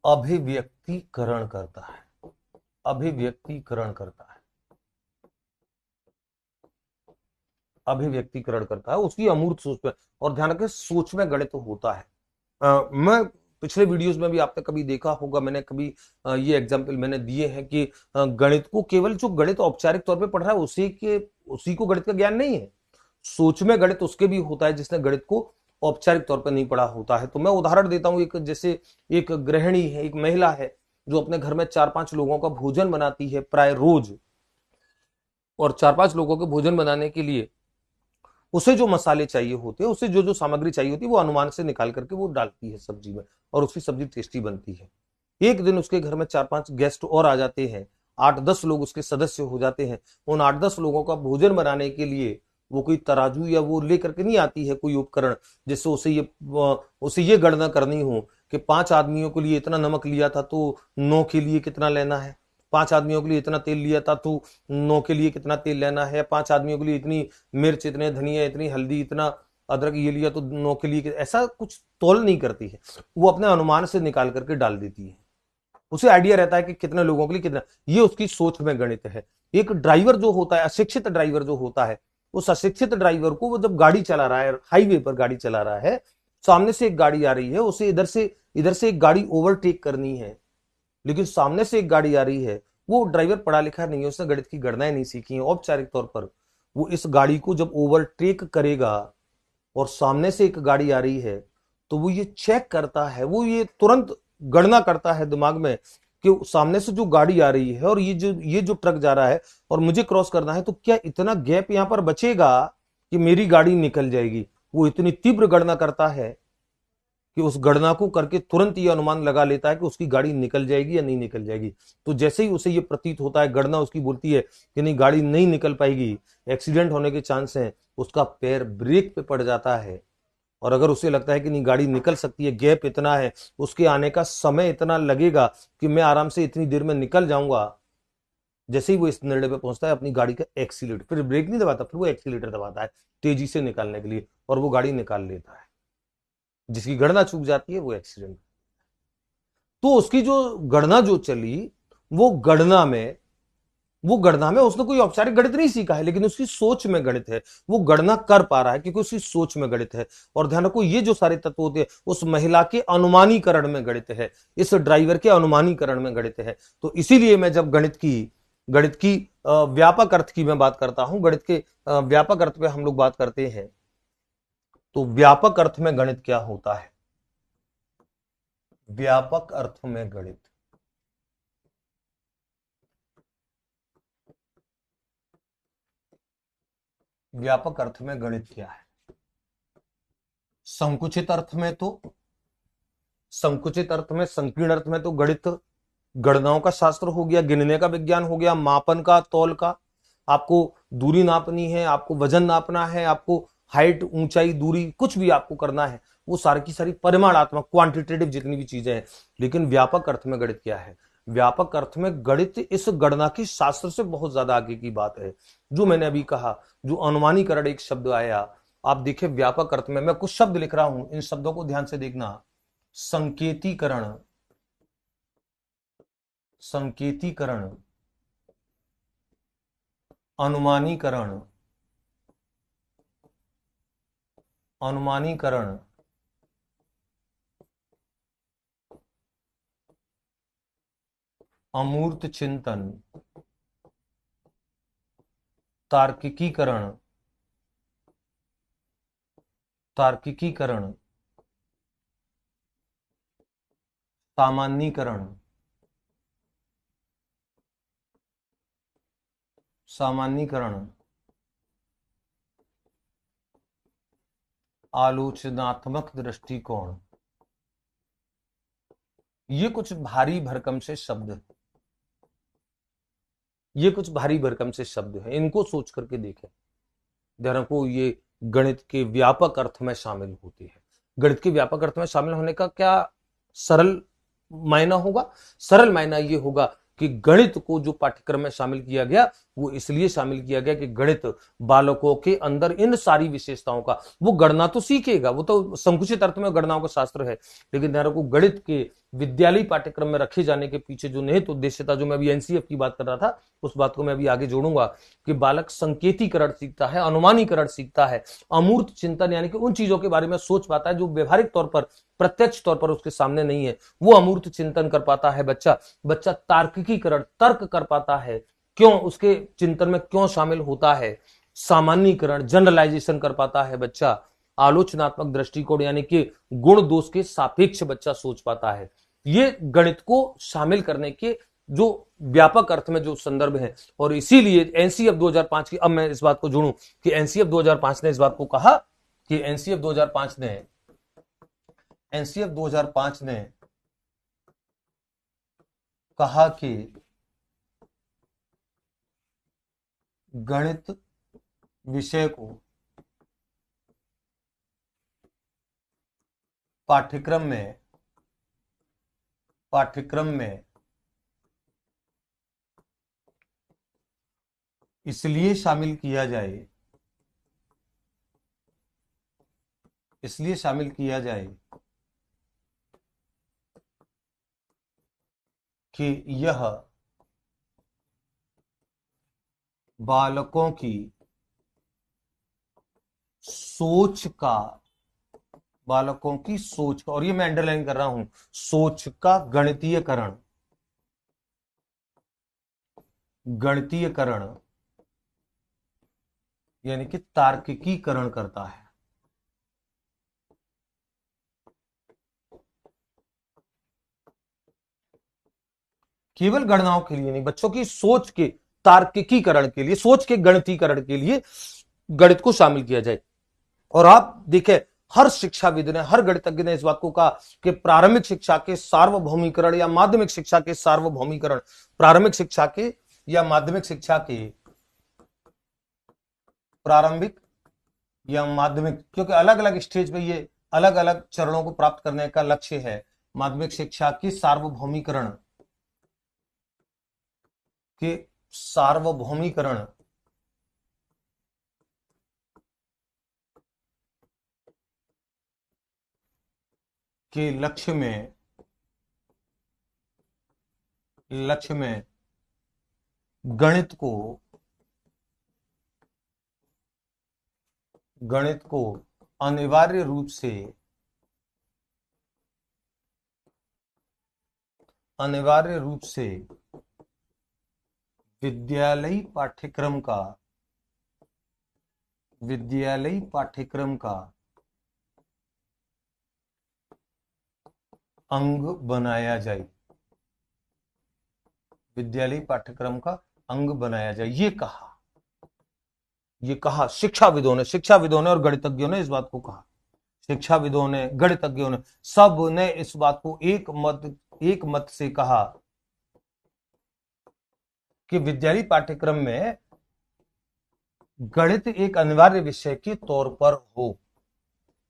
अभिव्यक्तिकरण करता है, अभिव्यक्तिकरण करता है, अभिव्यक्तिकरण करता है उसकी अमूर्त सोच में। और ध्यान रखें, सोच में गणित होता है। मैं पिछले वीडियोस में भी आपने कभी देखा होगा, मैंने कभी ये एग्जाम्पल मैंने दिए हैं कि गणित को केवल जो गणित औपचारिक तौर पे पढ़ रहा है उसी को गणित का ज्ञान नहीं है, सोच में गणित उसके भी होता है जिसने गणित को औपचारिक तौर पर नहीं पढ़ा होता है। तो मैं उदाहरण देता हूं, एक जैसे एक गृहिणी है, एक महिला है जो अपने घर में 4-5 लोगों का भोजन बनाती है प्राय रोज, और 4-5 लोगों के भोजन बनाने के लिए उसे जो मसाले चाहिए होते हैं, उसे जो जो सामग्री चाहिए होती है, वो अनुमान से निकाल करके वो डालती है सब्जी में, और उसकी सब्जी टेस्टी बनती है। एक दिन उसके घर में 4-5 गेस्ट और आ जाते हैं, 8-10 लोग उसके सदस्य हो जाते हैं। उन 8-10 लोगों का भोजन बनाने के लिए वो कोई तराजू या वो लेकर के नहीं आती है कोई उपकरण, जिससे उसे ये गणना करनी हो कि 5 आदमियों के लिए इतना नमक लिया था तो 9 के लिए कितना लेना है, 5 आदमियों के लिए इतना तेल लिया था तो 9 के लिए कितना तेल लेना है, 5 आदमियों के लिए इतनी मिर्च, इतने धनिया, इतनी हल्दी, इतना अदरक ये लिया तो 9 के लिए, ऐसा कुछ तौल नहीं करती है, वो अपने अनुमान से निकाल करके डाल देती है। उसे आइडिया रहता है कि कितने लोगों के लिए कितना, ये उसकी सोच में गणित है। एक ड्राइवर जो होता है, अशिक्षित ड्राइवर जो होता है, उस अशिक्षित ड्राइवर को वो जब गाड़ी चला रहा है, हाईवे पर गाड़ी चला रहा है, सामने से एक गाड़ी आ रही है, उसे इधर से एक गाड़ी ओवरटेक करनी है, लेकिन सामने से एक गाड़ी आ रही है। वो ड्राइवर पढ़ा लिखा नहीं है, उसने गणित की गणनाएं नहीं सीखी हैं, औपचारिक तौर पर वो इस गाड़ी को जब ओवरटेक करेगा और सामने से एक गाड़ी आ रही है, तो वो ये चेक करता है, वो ये तुरंत गणना करता है दिमाग में कि सामने से जो गाड़ी आ रही है और ये जो ट्रक जा रहा है और मुझे क्रॉस करना है, तो क्या इतना गैप यहां पर बचेगा कि मेरी गाड़ी निकल जाएगी। वो इतनी तीव्र गणना करता है कि उस गणना को करके तुरंत ये अनुमान लगा लेता है कि उसकी गाड़ी निकल जाएगी या नहीं निकल जाएगी। तो जैसे ही उसे ये प्रतीत होता है, गणना उसकी बोलती है कि नहीं गाड़ी नहीं निकल पाएगी, एक्सीडेंट होने के चांस हैं, उसका पैर ब्रेक पे पड़ जाता है। और अगर उसे लगता है कि नहीं गाड़ी निकल सकती है, गैप इतना है, उसके आने का समय इतना लगेगा कि मैं आराम से इतनी देर में निकल जाऊंगा, जैसे ही वो इस निर्णय पे पहुंचता है, अपनी गाड़ी का एक्सीलेटर, फिर ब्रेक नहीं दबाता, फिर वो एक्सीलेटर दबाता है तेजी से निकालने के लिए, और वो गाड़ी निकाल लेता है। जिसकी गणना चूक जाती है वो एक्सीडेंट। तो उसकी जो गणना जो चली, वो गणना में वो गणना में उसने कोई औपचारिक गणित नहीं सीखा है, लेकिन उसकी सोच में गणित है। वो गणना कर पा रहा है क्योंकि उसकी सोच में गणित है। और ध्यान रखो, ये जो सारे तत्व होते हैं, उस महिला के अनुमानीकरण में गणित है, इस ड्राइवर के अनुमानीकरण में गणित है। तो इसीलिए मैं जब गणित की व्यापक अर्थ की मैं बात करता हूं, गणित के व्यापक अर्थ पे हम लोग बात करते हैं, तो व्यापक अर्थ में गणित क्या होता है। व्यापक अर्थ में गणित, व्यापक अर्थ में गणित क्या है। संकुचित अर्थ में तो संकुचित अर्थ में, संकीर्ण अर्थ में तो गणित गणनाओं का शास्त्र हो गया, गिनने का विज्ञान हो गया, मापन का, तौल का। आपको दूरी नापनी है, आपको वजन नापना है, आपको हाइट, ऊंचाई, दूरी, कुछ भी आपको करना है, वो सारी की सारी परिमाणात्मक, क्वांटिटेटिव जितनी भी चीजें हैं। लेकिन व्यापक अर्थ में गणित क्या है। व्यापक अर्थ में गणित इस गणना की शास्त्र से बहुत ज्यादा आगे की बात है। जो मैंने अभी कहा, जो अनुमानीकरण एक शब्द आया, आप देखिए व्यापक अर्थ में मैं कुछ शब्द लिख रहा हूं, इन शब्दों को ध्यान से देखना। संकेतीकरण, संकेतीकरण, अनुमानीकरण, अनुमानीकरण, अमूर्त चिंतन, तार्किकीकरण, तार्किकीकरण, सामान्यीकरण, सामान्यीकरण, आलोचनात्मक दृष्टिकोण, ये कुछ भारी भरकम से शब्द हैं। ये कुछ भारी भरकम से शब्द हैं, इनको सोच करके देखें। ध्यान रखो, ये गणित के व्यापक अर्थ में शामिल होती है। गणित के व्यापक अर्थ में शामिल होने का क्या सरल मायना होगा। सरल मायना ये होगा कि गणित को जो पाठ्यक्रम में शामिल किया गया, वो इसलिए शामिल किया गया कि गणित बालकों के अंदर इन सारी विशेषताओं का, वो गणना तो सीखेगा, वो तो संकुचित अर्थ में गणनाओं का शास्त्र है, लेकिन ध्यान रखो गणित के विद्यालय पाठ्यक्रम में रखे जाने के पीछे जो निहित उद्देश्य था, जो मैं अभी एनसीएफ की बात कर रहा था, उस बात को मैं अभी आगे जोड़ूंगा कि बालक संकेतीकरण सीखता है, अनुमानीकरण सीखता है, अमूर्त चिंतन यानी कि उन चीजों के बारे में सोच पाता है जो व्यवहारिक तौर पर, प्रत्यक्ष तौर पर उसके सामने नहीं है, वो अमूर्त चिंतन कर पाता है बच्चा। बच्चा तार्किकीकरण, तर्क कर पाता है, क्यों उसके चिंतन में क्यों शामिल होता है। सामान्यीकरण, जनरलाइजेशन कर पाता है बच्चा। आलोचनात्मक दृष्टिकोण यानी कि गुण दोष के सापेक्ष बच्चा सोच पाता है। ये गणित को शामिल करने के जो व्यापक अर्थ में जो संदर्भ है, और इसीलिए एनसीएफ 2005 की, अब मैं इस बात को जोड़ूं कि एनसीएफ 2005 ने इस बात को कहा कि एनसीएफ 2005 ने कहा कि गणित विषय को पाठ्यक्रम में इसलिए शामिल किया जाए, कि यह बालकों की सोच का, बालकों की सोच का, और ये मैं अंडरलाइन कर रहा हूं, सोच का गणितीयकरण, गणितीयकरण यानी कि तार्किकीकरण करता है। केवल गणनाओं के लिए नहीं, बच्चों की सोच के तार्किकीकरण के लिए, सोच के गणितीकरण के लिए गणित को शामिल किया जाए। और आप देखें, हर शिक्षाविद ने, हर गणितज्ञ ने इस बात को कहा कि प्रारंभिक शिक्षा के सार्वभौमिकरण या माध्यमिक शिक्षा के सार्वभौमिकरण, प्रारंभिक शिक्षा के या माध्यमिक शिक्षा के, प्रारंभिक या माध्यमिक, क्योंकि अलग अलग स्टेज पे ये अलग अलग चरणों को प्राप्त करने का लक्ष्य है। माध्यमिक शिक्षा की सार्वभौमिकरण के, सार्वभौमिकरण के लक्ष्य में गणित को, गणित को अनिवार्य रूप से, अनिवार्य रूप से विद्यालयी पाठ्यक्रम का, विद्यालयी पाठ्यक्रम का अंग बनाया जाए, विद्यालयी पाठ्यक्रम का अंग बनाया जाए, ये कहा, ये कहा शिक्षाविदों ने, शिक्षाविदों ने और गणितज्ञों ने इस बात को कहा, शिक्षाविदों ने, गणितज्ञों ने, सब ने इस बात को एक मत से कहा कि विद्यालयी पाठ्यक्रम में गणित एक अनिवार्य विषय के तौर पर हो,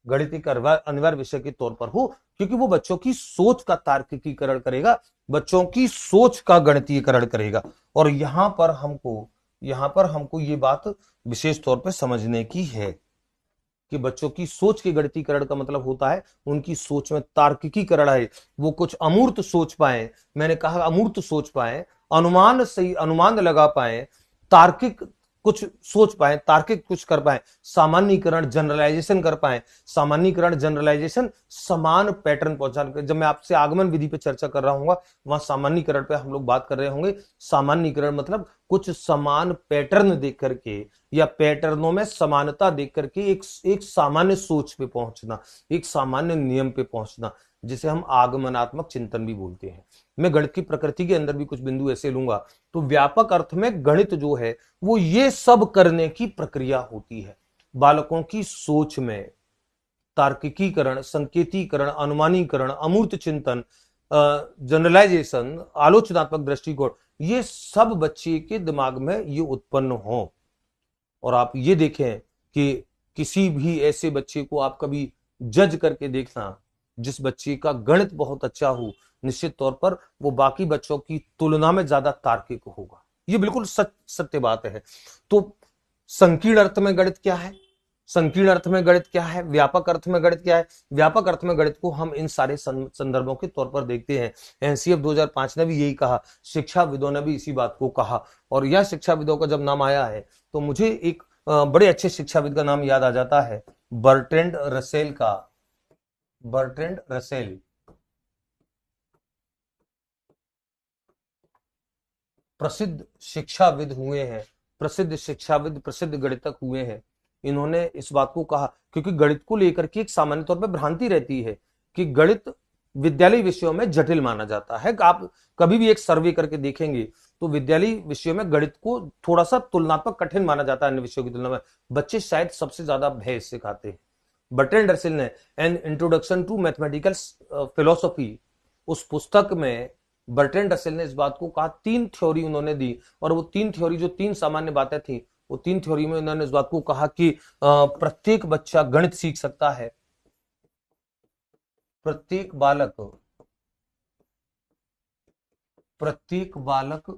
गणित एक अनिवार्य विषय के तौर पर हो, क्योंकि वो बच्चों की सोच का तार्किकीकरण करेगा, बच्चों की सोच का गणितीयकरण करेगा। और यहां पर हमको ये बात विशेष तौर पर समझने की है कि बच्चों की सोच के गणितीकरण का मतलब होता है उनकी सोच में तार्किकीकरण है, वो कुछ अमूर्त सोच पाए, मैंने कहा अमूर्त सोच पाए, अनुमान सही अनुमान लगा पाए, तार्किक कुछ सोच पाए, तार्किक कुछ कर पाए, सामान्यीकरण जनरलाइजेशन कर पाए, सामान्यीकरण जनरलाइजेशन, समान पैटर्न पहुंचाने। जब मैं आपसे आगमन विधि पे चर्चा कर रहा हूँ वहां सामान्यीकरण पे हम लोग बात कर रहे होंगे। सामान्यीकरण मतलब कुछ समान पैटर्न देख करके या पैटर्नों में समानता देख करके एक सामान्य सोच पे पहुंचना, एक सामान्य नियम पे पहुंचना, जिसे हम आगमनात्मक चिंतन भी बोलते हैं। मैं गणित की प्रकृति के अंदर भी कुछ बिंदु ऐसे लूंगा। तो व्यापक अर्थ में गणित जो है वो ये सब करने की प्रक्रिया होती है, बालकों की सोच में तार्किकीकरण, संकेतीकरण, अनुमानीकरण, अमूर्त चिंतन, जनरलाइजेशन, आलोचनात्मक दृष्टिकोण, ये सब बच्चे के दिमाग में ये उत्पन्न हो। और आप ये देखें कि किसी भी ऐसे बच्चे को आप कभी जज करके देखना, जिस बच्चे का गणित बहुत अच्छा हो, निश्चित तौर पर वो बाकी बच्चों की तुलना में ज्यादा तार्किक होगा। ये बिल्कुल सत्य बात है। तो संकीर्ण अर्थ में गणित क्या है, संकीर्ण अर्थ में गणित क्या है, व्यापक अर्थ में गणित क्या है? व्यापक अर्थ में गणित को हम इन सारे संदर्भों के तौर पर देखते हैं। एनसीएफ 2005 ने भी यही कहा, शिक्षाविदों ने भी इसी बात को कहा। और यह शिक्षाविदों का जब नाम आया है तो मुझे एक बड़े अच्छे शिक्षाविद का नाम याद आ जाता है, बर्ट्रैंड रसेल का। बर्ट्रैंड रसेल प्रसिद्ध शिक्षाविद हुए हैं, प्रसिद्ध शिक्षाविद, प्रसिद्ध गणितज्ञ हुए हैं। इन्होंने इस बात को कहा, क्योंकि गणित को लेकर के एक सामान्य तौर पर भ्रांति रहती है कि गणित विद्यालय विषयों में जटिल माना जाता है। आप कभी भी एक सर्वे करके देखेंगे तो विद्यालय विषयों में गणित को थोड़ा सा तुलनात्मक कठिन माना जाता है अन्य विषयों की तुलना में, बच्चे शायद सबसे ज्यादा भय इससे खाते हैं। बर्ट्रैंड रसेल ने an introduction to mathematical philosophy, उस पुस्तक में बर्ट्रैंड रसेल ने इस बात को कहा, तीन थ्योरी उन्होंने दी, और वो तीन थ्योरी जो तीन सामान्य बातें थी, वो तीन थ्योरी में उन्होंने इस बात को कहा कि प्रत्येक बच्चा गणित सीख सकता है, प्रत्येक बालक, प्रत्येक बालक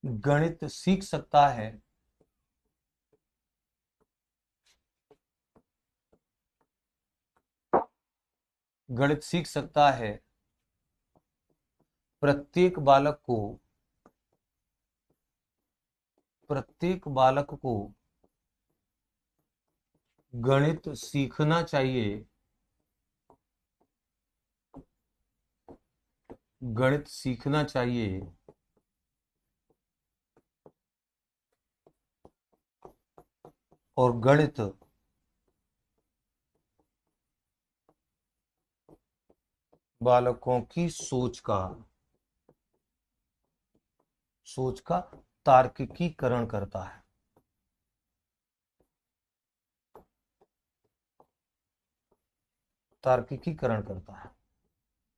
गणित सीख सकता है, गणित सीख सकता है प्रत्येक बालक को गणित सीखना चाहिए, गणित सीखना चाहिए और गणित बालकों की सोच का तार्किकीकरण करता है। तार्किकीकरण करता है।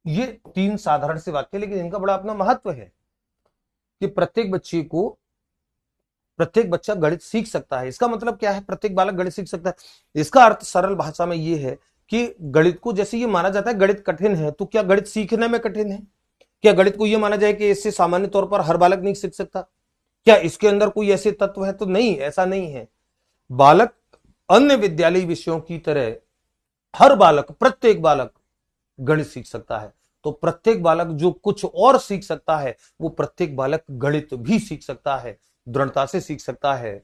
ये तीन साधारण से वाक्य, लेकिन इनका बड़ा अपना महत्व है कि प्रत्येक बच्चा गणित सीख सकता है। इसका मतलब क्या है, प्रत्येक बालक गणित सीख सकता है? इसका अर्थ सरल भाषा में यह है कि गणित को, जैसे ये माना जाता है गणित कठिन है, तो क्या गणित सीखने में कठिन है? क्या गणित को यह माना जाए कि इससे सामान्य तौर पर हर बालक नहीं सीख सकता? क्या इसके अंदर कोई ऐसे तत्व है? तो नहीं, ऐसा नहीं है। बालक अन्य विद्यालय विषयों की तरह हर बालक, प्रत्येक बालक गणित सीख सकता है। तो प्रत्येक बालक जो कुछ और सीख सकता है, वो प्रत्येक बालक गणित भी सीख सकता है, दृढ़ता से सीख सकता है।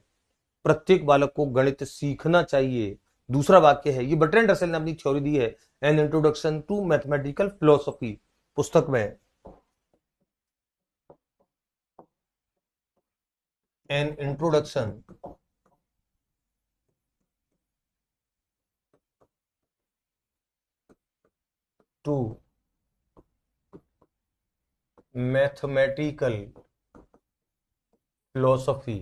प्रत्येक बालक को गणित सीखना चाहिए। दूसरा वाक्य है, ये बर्ट्रैंड रसेल ने अपनी थ्योरी दी है, an introduction to mathematical philosophy पुस्तक में। An introduction to mathematical philosophy,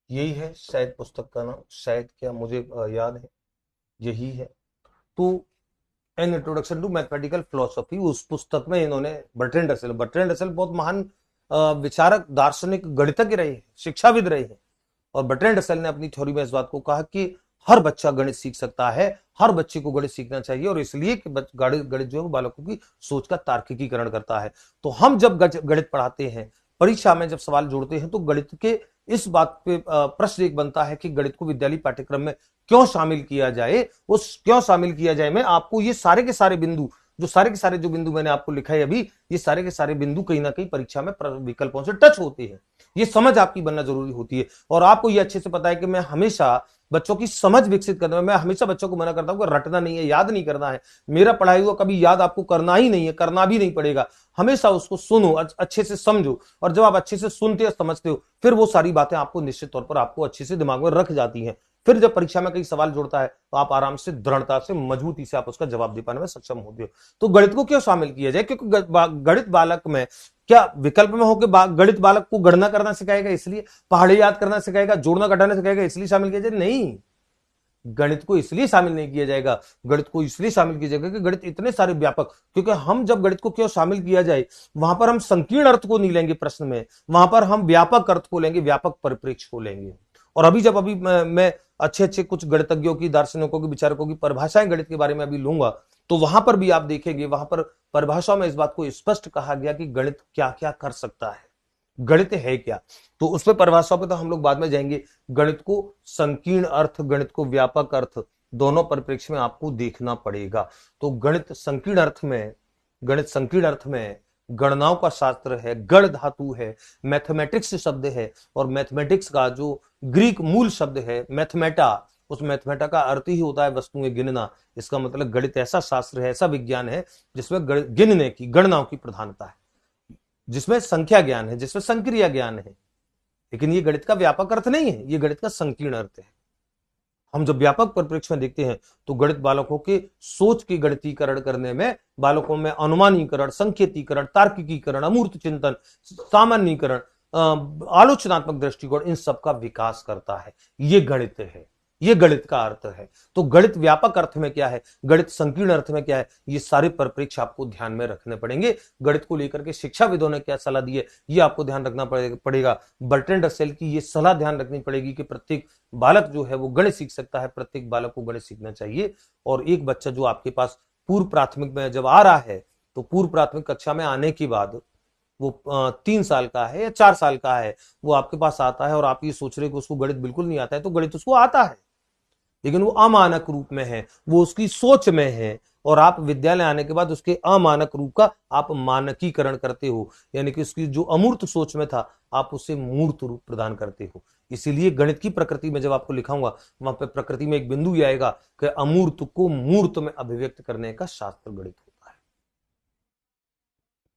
यही है शायद पुस्तक का नाम, शायद, क्या मुझे याद है, यही है। तो an introduction to mathematical philosophy, उस पुस्तक में इन्होंने बर्ट्रैंड रसेल बहुत महान विचारक, दार्शनिक, गणितज्ञ रहे हैं, शिक्षाविद रहे हैं। और बर्ट्रैंड रसेल ने अपनी थ्योरी में इस बात को कहा कि हर बच्चा गणित सीख सकता है, हर बच्चे को गणित सीखना चाहिए, और इसलिए कि गणित जो है बालकों की सोच का तार्किकीकरण करता है। तो हम जब गणित पढ़ाते हैं, परीक्षा में जब सवाल जोड़ते हैं, तो गणित के इस बात पे प्रश्न एक बनता है कि गणित को विद्यालय पाठ्यक्रम में क्यों शामिल किया जाए। क्यों शामिल किया जाए में आपको ये सारे के सारे बिंदु, जो बिंदु मैंने आपको लिखा है अभी, ये सारे के सारे बिंदु कहीं ना कहीं परीक्षा में विकल्पों से टच होते हैं। ये समझ आपकी बनना जरूरी होती है। और आपको ये अच्छे से पता है कि मैं हमेशा बच्चों की समझ विकसित करने में, मैं हमेशा बच्चों को मना करता हूं कि रटना नहीं है, याद नहीं करना है। मेरा पढ़ाई हुआ कभी याद आपको करना ही नहीं है, करना भी नहीं पड़ेगा। हमेशा उसको सुनो, अच्छे से समझो, और जब आप अच्छे से सुनते हो, समझते हो, फिर वो सारी बातें आपको निश्चित तौर पर आपको अच्छे से दिमाग में रख जाती हैं। फिर जब परीक्षा में कई सवाल जोड़ता है, तो आप आराम से, दृढ़ता से, मजबूती से आप उसका जवाब दे पाने में सक्षम होते हो। तो गणित को क्यों शामिल किया जाए? क्योंकि गणित बालक में, क्या विकल्प में होकर गणित बालक को गणना करना सिखाएगा, इसलिए पहाड़े याद करना सिखाएगा, जोड़ना घटाना सिखाएगा, इसलिए शामिल किया जाए? नहीं, गणित को इसलिए शामिल नहीं किया जाएगा। गणित को इसलिए शामिल किया जाएगा कि गणित इतने सारे व्यापक, क्योंकि हम जब गणित को क्यों शामिल किया जाए, वहां पर हम संकीर्ण अर्थ को नहीं लेंगे प्रश्न में, वहां पर हम व्यापक अर्थ को लेंगे, व्यापक परिप्रेक्ष्य को लेंगे। और अभी मैं अच्छे अच्छे कुछ गणितज्ञों की, दार्शनिकों की, विचारकों की परिभाषाएं गणित के बारे में अभी लूंगा, तो वहां पर भी आप देखेंगे, वहां पर परिभाषा में इस बात को स्पष्ट कहा गया कि गणित क्या क्या कर सकता है, गणित है क्या। तो उस पर परिभाषा पे तो हम लोग बाद में जाएंगे। गणित को संकीर्ण अर्थ, गणित को व्यापक अर्थ, दोनों परिप्रेक्ष्य में आपको देखना पड़ेगा। तो गणित संकीर्ण अर्थ में गणनाओं का शास्त्र है, गण धातु है, मैथमेटिक्स शब्द है, और मैथमेटिक्स का जो ग्रीक मूल शब्द है मैथमेटा, उस मैथमेटा का अर्थ ही होता है वस्तुएं गिनना। इसका मतलब गणित ऐसा शास्त्र है, ऐसा विज्ञान है जिसमें गिनने की, गणनाओं की प्रधानता है, जिसमें संख्या ज्ञान है, जिसमें संक्रिया ज्ञान है। लेकिन ये गणित का व्यापक अर्थ नहीं है, ये गणित का संकीर्ण अर्थ है। हम जब व्यापक परिप्रेक्ष्य में देखते हैं, तो गणित बालकों के सोच के गणितीकरण करने में, बालकों में अनुमानीकरण, संकेतीकरण, तार्किकीकरण, अमूर्त चिंतन, सामान्यीकरण, आलोचनात्मक दृष्टिकोण, इन सब का विकास करता है। ये गणित है, ये गणित का अर्थ है। तो गणित व्यापक अर्थ में क्या है, गणित संकीर्ण अर्थ में क्या है, ये सारे परिप्रेक्ष्य आपको ध्यान में रखने पड़ेंगे। गणित को लेकर के शिक्षाविदों ने क्या सलाह दी है, ये आपको ध्यान रखना पड़ेगा। बर्ट्रैंड रसेल की ये सलाह ध्यान रखनी पड़ेगी कि प्रत्येक बालक जो है वो गणित सीख सकता है, प्रत्येक बालक को गणित सीखना चाहिए। और एक बच्चा जो आपके पास पूर्व प्राथमिक में जब आ रहा है, तो पूर्व प्राथमिक कक्षा में आने के बाद वो 3 साल का है या 4 साल का है, वो आपके पास आता है, और आप ये सोच रहे कि उसको गणित बिल्कुल नहीं आता है, तो गणित उसको आता है, लेकिन वो अमानक रूप में है, वो उसकी सोच में है, और आप विद्यालय आने के बाद उसके अमानक रूप का आप मानकीकरण करते हो, यानी कि उसकी जो अमूर्त सोच में था आप उसे मूर्त रूप प्रदान करते हो। इसीलिए गणित की प्रकृति में जब आपको लिखाऊंगा वहां पे प्रकृति में एक बिंदु ही आएगा कि अमूर्त को मूर्त में अभिव्यक्त करने का शास्त्र गणित होता है।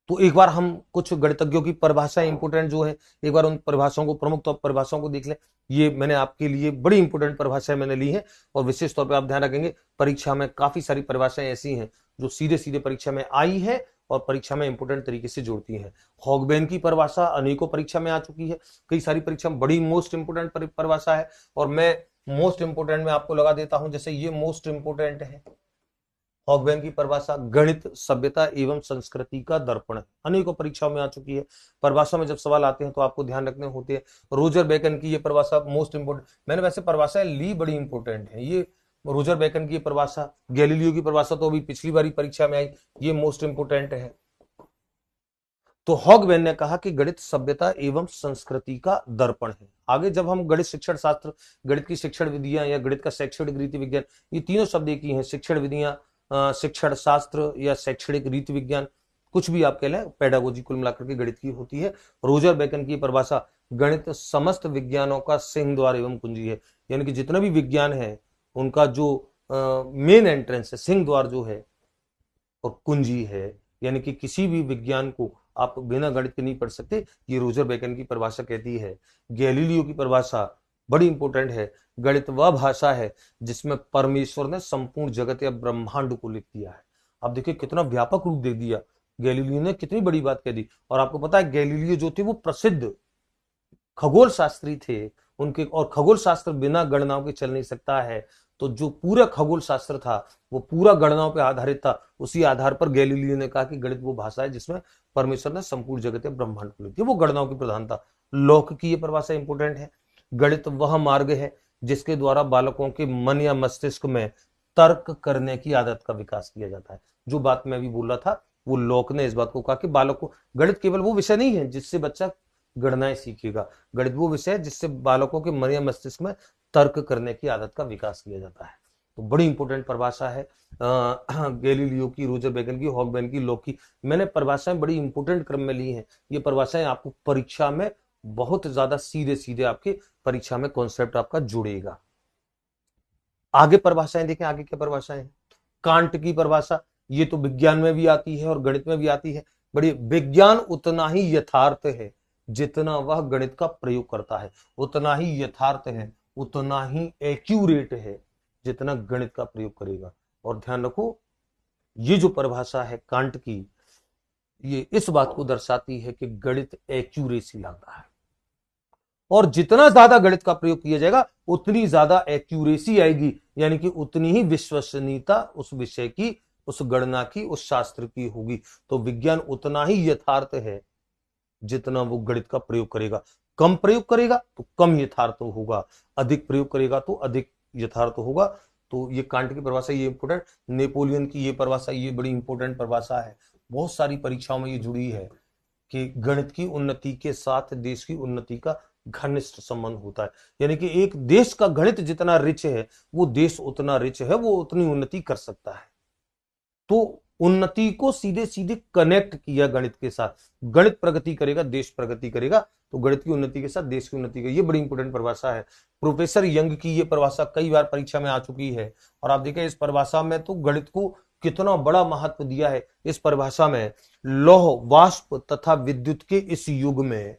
तो एक बार हम कुछ गणितज्ञों की परिभाषाएं इंपोर्टेंट जो है, एक बार उन परिभाषाओं को, प्रमुख परिभाषाओं को देख लें। ये मैंने आपके लिए बड़ी इंपोर्टेंट परिभाषाएं मैंने ली है और विशेष तौर पे आप ध्यान रखेंगे परीक्षा में काफी सारी परिभाषाएं ऐसी हैं जो सीधे सीधे परीक्षा में आई है और परीक्षा में इंपोर्टेंट तरीके से जोड़ती है। हॉगबेन की परिभाषा अनेकों परीक्षा में आ चुकी है, कई सारी परीक्षा में बड़ी मोस्ट इंपोर्टेंट परिभाषा है और मैं मोस्ट इंपोर्टेंट में आपको लगा देता हूं, जैसे ये मोस्ट इंपोर्टेंट है हॉगबेन की परिभाषा, गणित सभ्यता एवं संस्कृति का दर्पण है, अनेकों परीक्षाओं में आ चुकी है। परिभाषा में जब सवाल आते हैं तो आपको ध्यान रखने होते हैं। रोजर बेकन की ये परिभाषा मोस्ट इंपोर्टेंट, मैंने वैसे परिभाषाएं ली बड़ी इंपोर्टेंट है। ये रोजर बेकन की परिभाषा, गैलीलियो की परिभाषा तो अभी पिछली बारी परीक्षा में आई, ये मोस्ट इंपोर्टेंट है। तो हॉगबेन ने कहा कि गणित सभ्यता एवं संस्कृति का दर्पण है। आगे जब हम गणित शिक्षण शास्त्र, गणित की शिक्षण विधियां या गणित का शैक्षणिक रीति विज्ञान, ये तीनों शब्द एक ही हैं, शिक्षण विधियां, शिक्षण शास्त्र या शैक्षणिक रीति विज्ञान, कुछ भी आप कह लें, पेडागोजी कुल मिलाकर के गणित की होती है। रोजर बेकन की परिभाषा, गणित समस्त विज्ञानों का सिंह द्वार एवं कुंजी है, यानी कि जितने भी विज्ञान है उनका जो मेन एंट्रेंस है, सिंह द्वार जो है और कुंजी है, यानी कि किसी भी विज्ञान को आप बिना गणित के नहीं पढ़ सकते, ये रोजर बेकन की परिभाषा कहती है। गैलीलियो की परिभाषा बड़ी इंपॉर्टेंट है, गणित वह भाषा है जिसमें परमेश्वर ने संपूर्ण जगत या ब्रह्मांड को लिख दिया है। आप देखिए कितना व्यापक रूप दे दिया गैलीलियो ने, कितनी बड़ी बात कह दी। और आपको पता है गैलीलियो जो थे वो प्रसिद्ध खगोल शास्त्री थे, उनके, और खगोल शास्त्र बिना गणनाओं के चल नहीं सकता है। तो जो पूरा खगोल शास्त्र था वो पूरा गणनाओं पर आधारित था। उसी आधार पर गैलीलियो ने कहा कि गणित वो भाषा है जिसमें परमेश्वर ने संपूर्ण जगत या ब्रह्मांड को लिख दिया, वो गणनाओं की प्रधानता। लॉक की ये परिभाषा इंपोर्टेंट है, गणित वह मार्ग है जिसके द्वारा बालकों के मन या मस्तिष्क में तर्क करने की आदत का विकास किया जाता है। जो बात मैं अभी बोल रहा था वो लॉक ने इस बात को कहा कि बालकों, गणित केवल वो विषय नहीं है जिससे बच्चा गणनाएं सीखेगा, गणित वो विषय है जिससे बालकों के मन या मस्तिष्क में तर्क करने की आदत का विकास किया जाता है। तो बड़ी इंपॉर्टेंट परिभाषा है गैलीलियो की, रोजर बेकन की, हॉगबेन की, लॉक की। मैंने परिभाषाएं बड़ी इंपॉर्टेंट क्रम में ली हैं। ये परिभाषाएं आपको परीक्षा में बहुत ज्यादा सीधे सीधे आपके परीक्षा में कॉन्सेप्ट आपका जुड़ेगा। आगे परिभाषाएं देखें, आगे क्या परिभाषाएं हैं। कांट की परिभाषा, ये तो विज्ञान में भी आती है और गणित में भी आती है। बड़ी, विज्ञान उतना ही यथार्थ है जितना वह गणित का प्रयोग करता है, उतना ही यथार्थ है, उतना ही एक्यूरेट है जितना गणित का प्रयोग करेगा। और ध्यान रखो ये जो परिभाषा है कांट की, ये इस बात को दर्शाती है कि गणित एक्यूरेसी लाता है और जितना ज्यादा गणित का प्रयोग किया जाएगा उतनी ज्यादा एक्यूरेसी आएगी, यानी कि उतनी ही विश्वसनीयता उस विषय की, उस गणना की, उस शास्त्र की होगी। तो विज्ञान उतना ही यथार्थ है जितना वो गणित का प्रयोग करेगा। कम प्रयोग करेगा तो कम यथार्थ होगा, अधिक प्रयोग करेगा तो अधिक यथार्थ होगा। तो ये कांट की परिभाषा, ये इंपोर्टेंट। नेपोलियन की ये परिभाषा, ये बड़ी इंपोर्टेंट परिभाषा है, बहुत सारी परीक्षाओं में ये जुड़ी है कि गणित की उन्नति के साथ देश की उन्नति का घनिष्ठ संबंध होता है। यानी कि एक देश का गणित जितना रिच है वो देश उतना रिच है, वो उतनी उन्नति कर सकता है। तो उन्नति को सीधे सीधे कनेक्ट किया गणित के साथ, गणित प्रगति करेगा देश प्रगति करेगा, तो गणित की उन्नति के साथ देश की उन्नति करेगी। ये बड़ी इंपॉर्टेंट परिभाषा है। प्रोफेसर यंग की ये परिभाषा कई बार परीक्षा में आ चुकी है और आप देखें इस परिभाषा में तो गणित को कितना बड़ा महत्व दिया है। इस परिभाषा में लौह, वाष्प तथा विद्युत के इस युग में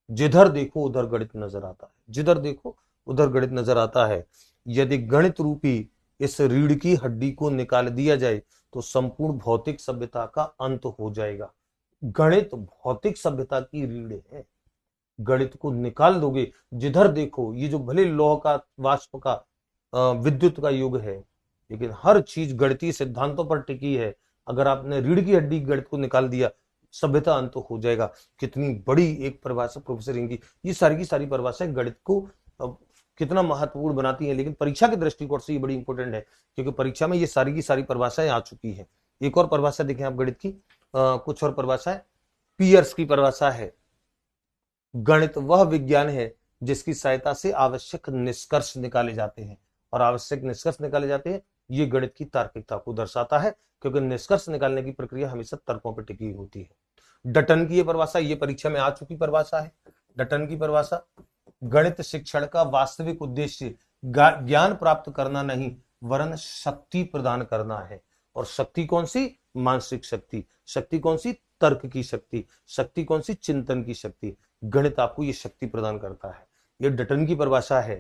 जिधर देखो उधर गणित नजर आता है, जिधर देखो उधर गणित नजर आता है। यदि गणित रूपी इस रीढ़ की हड्डी को निकाल दिया जाए तो संपूर्ण भौतिक सभ्यता का अंत हो जाएगा। गणित भौतिक सभ्यता की रीढ़ है, गणित को निकाल दोगे जिधर देखो, ये जो भले लौह का, वाष्प का, विद्युत का युग है, लेकिन हर चीज गणितीय सिद्धांतों पर टिकी है। अगर आपने रीढ़ की हड्डी गणित को निकाल दिया सभ्यता अंत हो जाएगा। कितनी बड़ी एक परिभाषा प्रोफेसर यंग की, ये सारी की सारी परिभाषाएं गणित को कितना महत्वपूर्ण बनाती है। लेकिन परीक्षा के दृष्टिकोण से ये बड़ी इंपॉर्टेंट है क्योंकि परीक्षा में ये सारी की सारी परिभाषाएं आ चुकी है। एक और परिभाषा देखें आप गणित की, कुछ और परिभाषाएं। पियर्स की परिभाषा है, गणित वह विज्ञान है जिसकी सहायता से आवश्यक निष्कर्ष निकाले जाते हैं, और आवश्यक निष्कर्ष निकाले जाते हैं ये गणित की तार्किकता को दर्शाता है, क्योंकि निष्कर्ष निकालने की प्रक्रिया हमेशा तर्कों पर टिकी होती है। डटन की ये परिभाषा, ये परीक्षा में आ चुकी परिभाषा है। डटन की परिभाषा, गणित शिक्षण का वास्तविक उद्देश्य ज्ञान प्राप्त करना नहीं वरन शक्ति प्रदान करना है। और शक्ति कौन सी? मानसिक शक्ति। शक्ति कौन सी? तर्क की शक्ति। शक्ति कौन सी? चिंतन की शक्ति। गणित आपको ये शक्ति प्रदान करता है। ये डटन की परिभाषा है।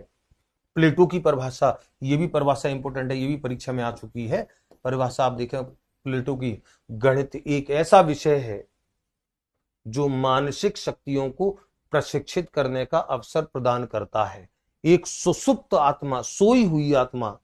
प्लेटो की परिभाषा, ये भी परिभाषा इंपोर्टेंट है, ये भी परीक्षा में आ चुकी है। परिभाषा आप देखें प्लेटो की, गणित एक ऐसा विषय है जो मानसिक शक्तियों को प्रशिक्षित करने का अवसर प्रदान करता है। एक सुसुप्त आत्मा, सोई हुई आत्मा,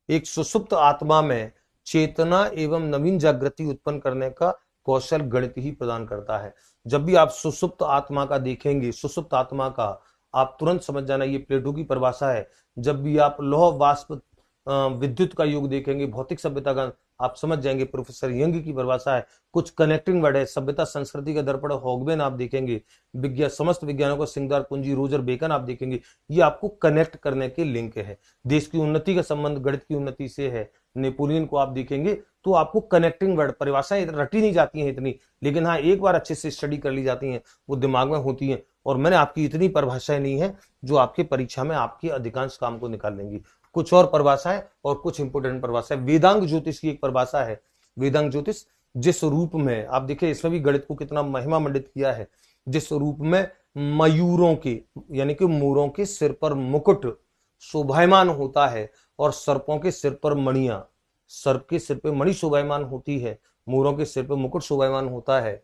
एक सुसुप्त आत्मा में चेतना एवं नवीन जागृति उत्पन्न करने का कौशल गणित ही प्रदान करता है। जब भी आप सुसुप्त आत्मा का देखेंगे, सुसुप्त आत्मा का, आप तुरंत समझ जाना ये प्लेटो की परिभाषा है। जब भी आप लौह वाष्प विद्युत का युग देखेंगे, भौतिक सभ्यता का, आप समझ जाएंगे प्रोफेसर यंग की परिभाषा है। कुछ कनेक्टिंग वर्ड है, सभ्यता संस्कृति का दर्पण हॉगबेन आप देखेंगे, विज्ञान समस्त विज्ञानों का सिंगार पूंजी रोजर बेकन आप देखेंगे। ये आपको कनेक्ट करने के लिंक है। देश की उन्नति का संबंध गणित की उन्नति से है। नेपोलियन को आप देखेंगे तो आपको कनेक्टिंग वर्ड, परिभाषाएं रटी नहीं जाती हैं इतनी, लेकिन हाँ एक बार अच्छे से स्टडी कर ली जाती हैं, वो दिमाग में होती हैं। और मैंने आपकी इतनी परिभाषाएं नहीं है जो आपकी परीक्षा में आपके अधिकांश काम को निकाल लेंगी। कुछ और परिभाषाएं और कुछ इंपोर्टेंट परिभाषाएं। वेदांग ज्योतिष की एक परिभाषा है। वेदांग ज्योतिष, जिस रूप में आप देखिए इसमें भी गणित को कितना महिमा मंडित किया है। जिस रूप में मयूरों के यानी कि मोरों के सिर पर मुकुट शोभायमान होता है और सर्पों के सिर पर मणियां, सर्प के सिर पर मणि शोभायमान होती है, मोरों के सिर पर मुकुट शोभायमान होता है,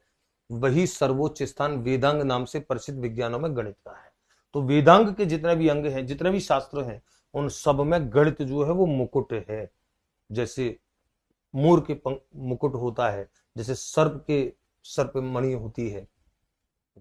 वही सर्वोच्च स्थान वेदांग नाम से प्रसिद्ध विज्ञानों में गणित का है। तो वेदांग के जितने भी अंग हैं, जितने भी शास्त्र हैं, उन सब में गणित जो है वो मुकुट है। जैसे मोर के मुकुट होता है, जैसे सर्प के सर पे मणि होती है,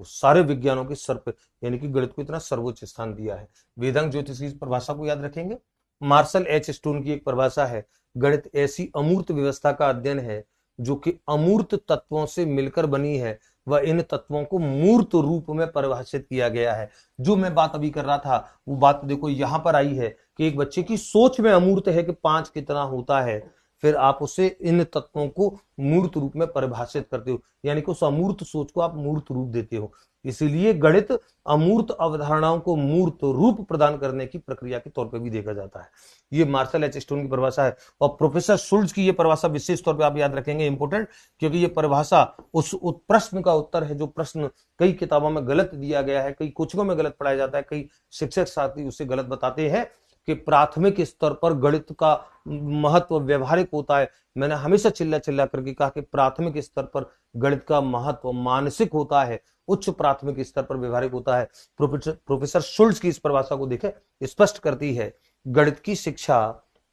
वो सारे विज्ञानों के सर पे, यानी कि गणित को इतना सर्वोच्च स्थान दिया है। वेदांग ज्योतिष की परिभाषा को याद रखेंगे। मार्शल एच स्टोन की एक परिभाषा है, गणित ऐसी अमूर्त व्यवस्था का अध्ययन है जो कि अमूर्त तत्वों से मिलकर बनी है व इन तत्वों को मूर्त रूप में परिभाषित किया गया है। जो मैं बात अभी कर रहा था वो बात देखो यहां पर आई है कि एक बच्चे की सोच में अमूर्त है कि 5 कितना होता है, फिर आप उसे इन तत्वों को मूर्त रूप में परिभाषित करते हो, यानी कि उस अमूर्त सोच को आप मूर्त रूप देते हो। इसीलिए गणित अमूर्त अवधारणाओं को मूर्त रूप प्रदान करने की प्रक्रिया के तौर पर भी देखा जाता है। ये मार्शल एच स्टोन की परिभाषा है। और प्रोफेसर शुल्ट्ज की ये परिभाषा विशेष तौर पे आप याद रखेंगे, इंपोर्टेंट, क्योंकि ये परिभाषा उस प्रश्न का उत्तर है जो प्रश्न कई किताबों में गलत दिया गया है, कई कोचिंगों में गलत पढ़ाया जाता है, कई शिक्षक साथी उसे गलत बताते हैं कि प्राथमिक स्तर पर गणित का महत्व व्यवहारिक होता है। मैंने हमेशा चिल्ला चिल्ला करके कहा कि प्राथमिक स्तर पर गणित का महत्व मानसिक होता है, उच्च प्राथमिक स्तर पर व्यवहारिक होता है। प्रोफेसर शुल्ट्ज की इस परिभाषा को देखें, स्पष्ट करती है गणित की शिक्षा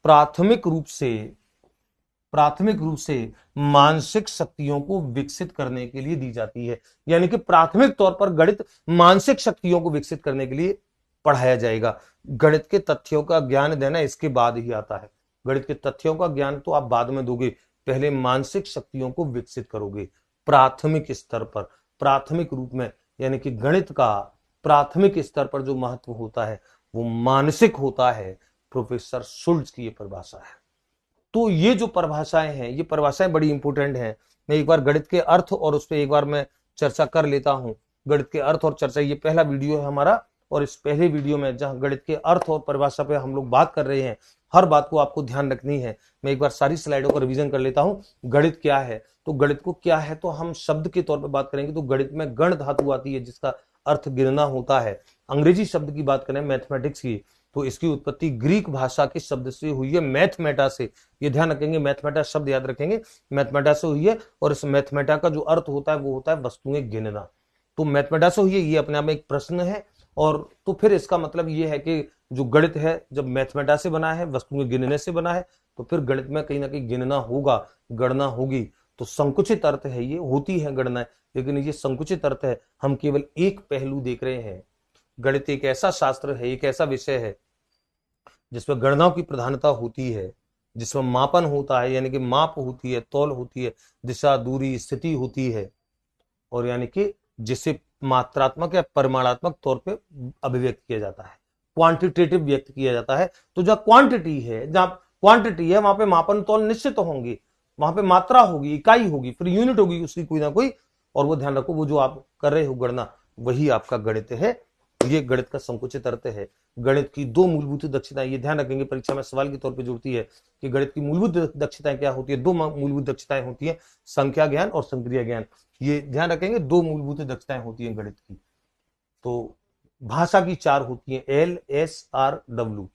प्राथमिक रूप से मानसिक शक्तियों को विकसित करने के लिए दी जाती है। यानी कि प्राथमिक तौर पर गणित मानसिक शक्तियों को विकसित करने के लिए पढ़ाया जाएगा। गणित के तथ्यों का ज्ञान देना इसके बाद ही आता है। गणित के तथ्यों का ज्ञान तो आप बाद में दोगे, पहले मानसिक शक्तियों को विकसित करोगे प्राथमिक स्तर पर, प्राथमिक रूप में। यानी कि गणित का प्राथमिक स्तर पर जो महत्व होता है वो मानसिक होता है। प्रोफेसर शुल्ट्ज की ये परिभाषा है। तो ये जो परिभाषाएं हैं, ये परिभाषाएं बड़ी इंपॉर्टेंट हैं। मैं एक बार गणित के अर्थ और उस पर एक बार मैं चर्चा कर लेता हूं। गणित के अर्थ और चर्चा, ये पहला वीडियो है हमारा, और इस पहले वीडियो में जहां गणित के अर्थ और परिभाषा पे हम लोग बात कर रहे हैं, हर बात को आपको ध्यान रखनी है। मैं एक बार सारी स्लाइडों का रिवीजन कर लेता हूं। गणित क्या है, तो गणित को क्या है तो हम शब्द के तौर पर बात करेंगे तो गणित में गण धातु आती है जिसका अर्थ गिनना होता है। अंग्रेजी शब्द की बात करें मैथमेटिक्स की, तो इसकी उत्पत्ति ग्रीक भाषा के शब्द से हुई है, मैथमेटा से। ये ध्यान रखेंगे, मैथमेटा शब्द याद रखेंगे, मैथमेटा से हुई है। और इस मैथमेटा का जो अर्थ होता है वो होता है वस्तुएं गिनना। तो मैथमेटा से हुई है, ये अपने आप में एक प्रश्न है। और तो फिर इसका मतलब ये है कि जो गणित है जब मैथमेटा से बना है, वस्तुएं गिनने से बना है, तो फिर गणित में कहीं ना कहीं गिनना होगा, गणना होगी। तो संकुचित अर्थ है, ये होती है गणना, लेकिन ये संकुचित अर्थ है। हम केवल एक पहलू देख रहे हैं। गणित एक ऐसा शास्त्र है, एक ऐसा विषय है जिसमें गणनाओं की प्रधानता होती है, जिसमें मापन होता है, यानी कि माप होती है, तौल होती है, दिशा दूरी स्थिति होती है, और यानी कि जिसे मात्रात्मक या परिमाणात्मक तौर पे अभिव्यक्त किया जाता है, क्वांटिटेटिव व्यक्त किया जाता है। तो जहां क्वांटिटी है, जहां क्वांटिटी है, वहां पे मापन तौल निश्चित होंगे, वहां पे मात्रा होगी, इकाई होगी, फिर यूनिट होगी उसकी कोई ना कोई। और वो ध्यान रखो, वो जो आप कर रहे हो गणना, वही आपका गणित है। ये गणित का संकुचित अर्थ है। गणित की दो मूलभूत दक्षताएं, ये ध्यान रखेंगे, परीक्षा में सवाल के तौर पे जुड़ती है कि गणित की मूलभूत दक्षताएं क्या होती है। दो मूलभूत दक्षताएं होती है, संख्या ज्ञान और संक्रिया ज्ञान। ये ध्यान रखेंगे, दो मूलभूत दक्षताएं होती है गणित की। तो भाषा की चार होती है, LSRW।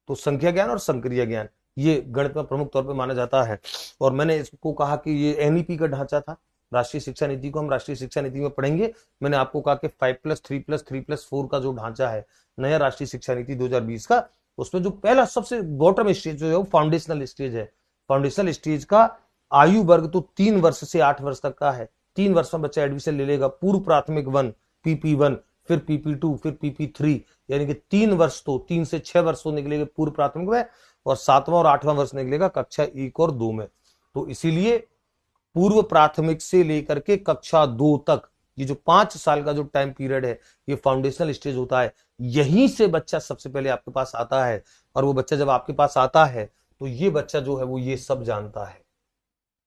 तो संख्या ज्ञान और संक्रिया ज्ञान ये गणित में प्रमुख तौर पे माना जाता है। और मैंने इसको कहा कि ये NEP का ढांचा था, राष्ट्रीय शिक्षा नीति को हम राष्ट्रीय शिक्षा नीति में पढ़ेंगे। मैंने आपको कहा कि 5+3+3+4 का जो ढांचा है नया राष्ट्रीय शिक्षा नीति 2020 का, उसमें जो पहला सबसे बॉटम स्टेज जो है वो फाउंडेशनल स्टेज है। फाउंडेशनल स्टेज का आयु वर्ग तो 3 वर्ष से 8 वर्ष तक का है। 3 वर्ष में बच्चा एडमिशन ले लेगा, पूर्व प्राथमिक 1 PP1, फिर PP2, फिर PP3, यानी कि 3 वर्ष तो 3 से 6 वर्ष तो निकलेगा पूर्व प्राथमिक में, और 7वां और 8वां वर्ष निकलेगा कक्षा 1 और 2 में। तो इसीलिए पूर्व प्राथमिक से लेकर के कक्षा 2 तक ये जो 5 साल का जो टाइम पीरियड है, ये फाउंडेशनल स्टेज होता है। यहीं से बच्चा सबसे पहले आपके पास आता है, और वो बच्चा जब आपके पास आता है तो ये बच्चा जो है वो ये सब जानता है।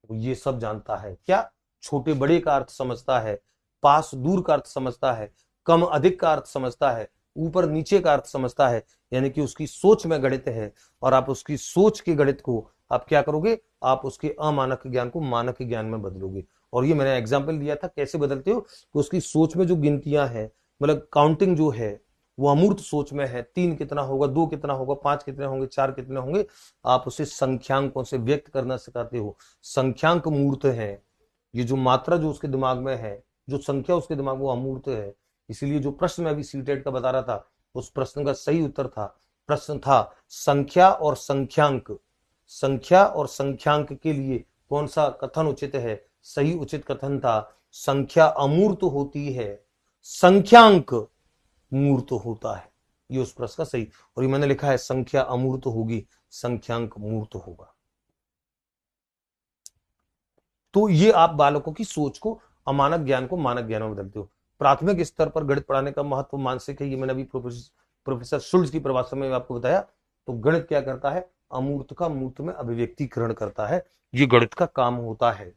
वो ये सब जानता है क्या? छोटे बड़े का अर्थ समझता है, पास दूर का अर्थ समझता है, कम अधिक का अर्थ समझता है, ऊपर नीचे का अर्थ समझता है। यानी कि उसकी सोच में गणित है, और आप उसकी सोच के गणित को आप क्या करोगे, आप उसके अमानक ज्ञान को मानक ज्ञान में बदलोगे। और ये मैंने एग्जाम्पल दिया था कैसे बदलते हो, कि उसकी सोच में जो गिनतियां हैं, मतलब काउंटिंग जो है वो अमूर्त सोच में है। 3 कितना होगा, 2 कितना होगा, 5 कितने होंगे, 4 कितने होंगे, आप उसे संख्यांकों से व्यक्त करना सिखाते हो। संख्यांक मूर्त है, ये जो मात्रा जो उसके दिमाग में है, जो संख्या उसके दिमाग में, वो अमूर्त है। इसीलिए जो प्रश्न मैं अभी सीटेट का बता रहा था, उस प्रश्न का सही उत्तर था, प्रश्न था संख्या और संख्यांक। संख्या और संख्यांक के लिए कौन सा कथन उचित है? सही उचित कथन था संख्या अमूर्त होती है, संख्यांक मूर्त होता है। ये उस प्रश्न का सही, और ये मैंने लिखा है संख्या अमूर्त होगी, संख्यांक मूर्त होगा। तो ये आप बालकों की सोच को, अमानक ज्ञान को मानक ज्ञान में बदलते हो। प्राथमिक स्तर पर गणित पढ़ाने का महत्व मानसिक है, ये मैंने अभी प्रोफेसर शुल्ट्ज की परिभाषा में आपको बताया। तो गणित क्या करता है? अमूर्त का मूर्त में अभिव्यक्तिकरण करता है, ये गणित का काम होता है।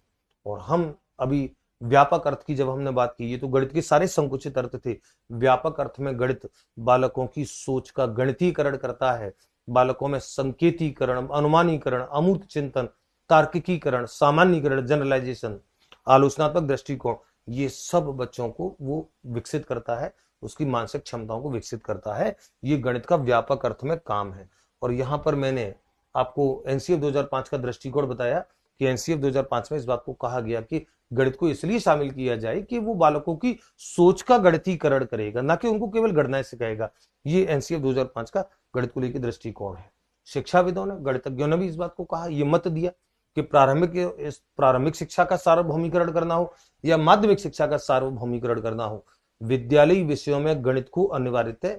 और हम अभी व्यापक अर्थ की जब हमने बात की, ये तो गणित के सारे संकुचित अर्थ थे। व्यापक अर्थ में गणित बालकों की सोच का गणितीकरण करता है, बालकों में संकेतीकरण, अनुमानीकरण, अमूर्त चिंतन, तार्किकीकरण, सामान्यीकरण, जनरलाइजेशन, आलोचनात्मक दृष्टिकोण, ये सब बच्चों को वो विकसित करता है, उसकी मानसिक क्षमताओं को विकसित करता है। ये गणित का व्यापक अर्थ में काम है। और यहां पर मैंने आपको एनसीएफ 2005 का दृष्टिकोण बताया कि एनसीएफ 2005 में इस बात को कहा गया कि गणित को इसलिए शामिल किया जाए कि वो बालकों की सोच का गणितीकरण करेगा, ना कि उनको केवल गणनाएं सिखाएगा। ये एनसीएफ 2005 का गणित को लेकर दृष्टिकोण है। शिक्षाविदों ने, गणितज्ञों ने भी इस बात को कहा, ये मत दिया कि प्रारंभिक शिक्षा का सार्वभौमिकरण करना हो या माध्यमिक शिक्षा का सार्वभौमिकरण करना हो, विद्यालयी विषयों में गणित को अनिवार्यतः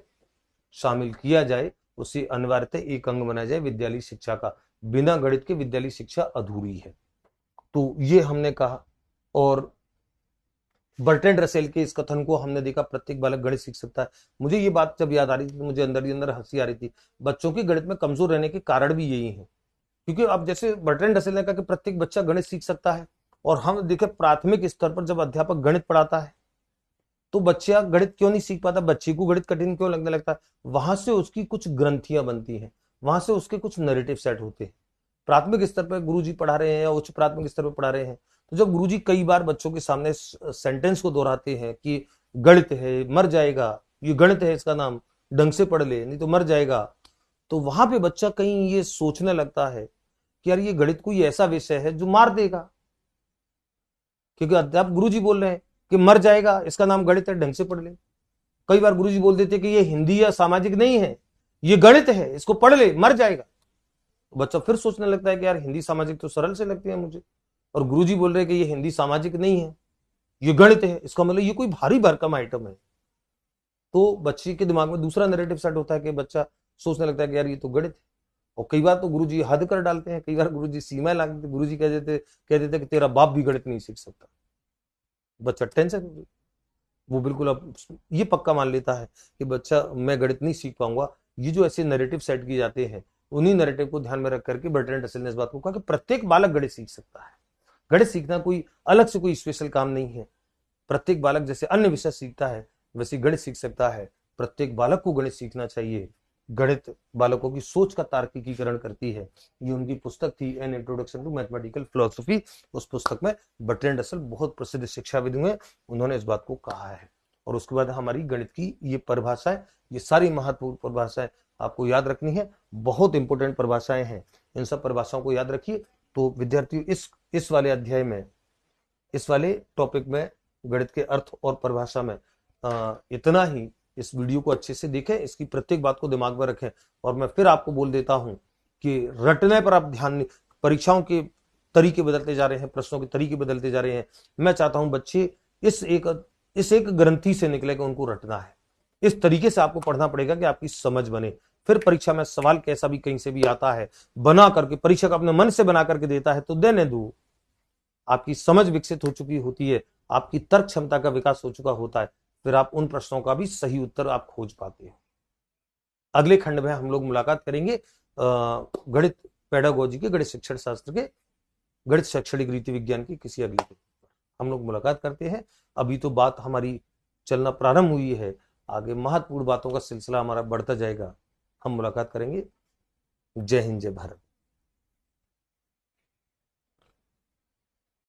शामिल किया जाए, उसे अनिवार्यतः एक अंग बनाया जाए विद्यालयी शिक्षा का। बिना गणित के विद्यालयी शिक्षा अधूरी है। तो ये हमने कहा। और बर्ट्रैंड रसेल के इस कथन को हमने देखा, प्रत्येक बालक गणित सीख सकता है। मुझे ये बात जब याद आ रही थी तो मुझे अंदर ही अंदर हंसी आ रही थी। बच्चों की गणित में कमजोर रहने के कारण भी यही है, क्योंकि अब जैसे बर्ट्रैंड रसेल ने कहा कि प्रत्येक बच्चा गणित सीख सकता है, और हम देखें प्राथमिक स्तर पर जब अध्यापक गणित पढ़ाता है तो बच्चा गणित क्यों नहीं सीख पाता, बच्चे को गणित कठिन क्यों लगने लगता है? वहां से उसकी कुछ ग्रंथियां बनती हैं, वहां से उसके कुछ नैरेटिव सेट होते हैं। प्राथमिक स्तर पर गुरुजी पढ़ा रहे हैं या उच्च प्राथमिक स्तर पर पढ़ा रहे हैं, तो जब गुरुजी कई बार बच्चों के सामने सेंटेंस को दोहराते हैं कि गणित है मर जाएगा, ये गणित है इसका नाम, ढंग से पढ़ ले नहीं तो मर जाएगा, तो वहां पे बच्चा कहीं ये सोचने लगता है कि यार ये गणित कोई ऐसा विषय है जो मार देगा, क्योंकि अध्यापक गुरुजी बोल रहे हैं कि मर जाएगा, इसका नाम गणित है, ढंग से पढ़ ले। कई बार गुरुजी बोल देते कि ये हिंदी या सामाजिक नहीं है, ये गणित है, इसको पढ़ ले, मर जाएगा। बच्चा फिर सोचने लगता है कि यार हिंदी सामाजिक तो सरल से लगती है मुझे, और गुरुजी बोल रहे हैं कि ये हिंदी सामाजिक नहीं है, ये गणित है, इसका मतलब ये कोई भारी भरकम आइटम है। तो बच्चे के दिमाग में दूसरा नैरेटिव सेट होता है कि बच्चा सोचने लगता है कि यार ये तो गणित है। और कई बार तो गुरुजी हद कर डालते हैं, कई बार गुरुजी सीमाएं लगा देते, गुरुजी कह देते कि तेरा बाप भी गणित नहीं सीख सकता। बच्चा टेंशन, वो बिल्कुल अब ये पक्का मान लेता है कि बच्चा मैं गणित नहीं सीख पाऊंगा। ये जो ऐसे नैरेटिव सेट किए जाते हैं, उन्हीं नैरेटिव को ध्यान में रख करके बर्ट्रैंड रसेल ने इस बात को कहा कि प्रत्येक बालक गणित सीख सकता है। गणित सीखना कोई अलग से कोई स्पेशल काम नहीं है। प्रत्येक बालक जैसे अन्य विषय सीखता है वैसे गणित सीख सकता है। प्रत्येक बालक को गणित सीखना चाहिए। गणित बालकों की सोच का तार्किकीकरण करती है। ये उनकी पुस्तक थी an introduction to mathematical philosophy. उस पुस्तक में बर्ट्रैंड रसेल बहुत प्रसिद्ध शिक्षाविद हुए, उन्होंने इस बात को कहा है। और उसके बाद हमारी गणित की ये परिभाषाएं, ये सारी महत्वपूर्ण परिभाषाएं आपको याद रखनी है। बहुत इंपॉर्टेंट परिभाषाएं हैं, इन सब परिभाषाओं को याद रखिए। तो विद्यार्थियों इस वाले अध्याय में, इस वाले टॉपिक में गणित के अर्थ और परिभाषा में इतना ही। इस वीडियो को अच्छे से देखें, इसकी प्रत्येक बात को दिमाग में रखें। और मैं फिर आपको बोल देता हूं कि रटने पर आप ध्यान नहीं, परीक्षाओं के तरीके बदलते जा रहे हैं, प्रश्नों के तरीके बदलते जा रहे हैं। मैं चाहता हूं बच्चे इस एक ग्रंथि से निकले कि उनको रटना है। इस तरीके से आपको पढ़ना पड़ेगा कि आपकी समझ बने। फिर परीक्षा में सवाल कैसा भी कहीं से भी आता है, बना करके परीक्षक अपने मन से बना करके देता है तो देने दो। आपकी समझ विकसित हो चुकी होती है, आपकी तर्क क्षमता का विकास हो चुका होता है, फिर आप उन प्रश्नों का भी सही उत्तर आप खोज पाते हो। अगले खंड में हम लोग मुलाकात करेंगे गणित पेडागोजी के, गणित शिक्षण शास्त्र के, गणित शैक्षणिक रीति विज्ञान की किसी अगले पर हम लोग मुलाकात करते हैं। अभी तो बात हमारी चलना प्रारंभ हुई है, आगे महत्वपूर्ण बातों का सिलसिला हमारा बढ़ता जाएगा। हम मुलाकात करेंगे। जय हिंद, जय भारत।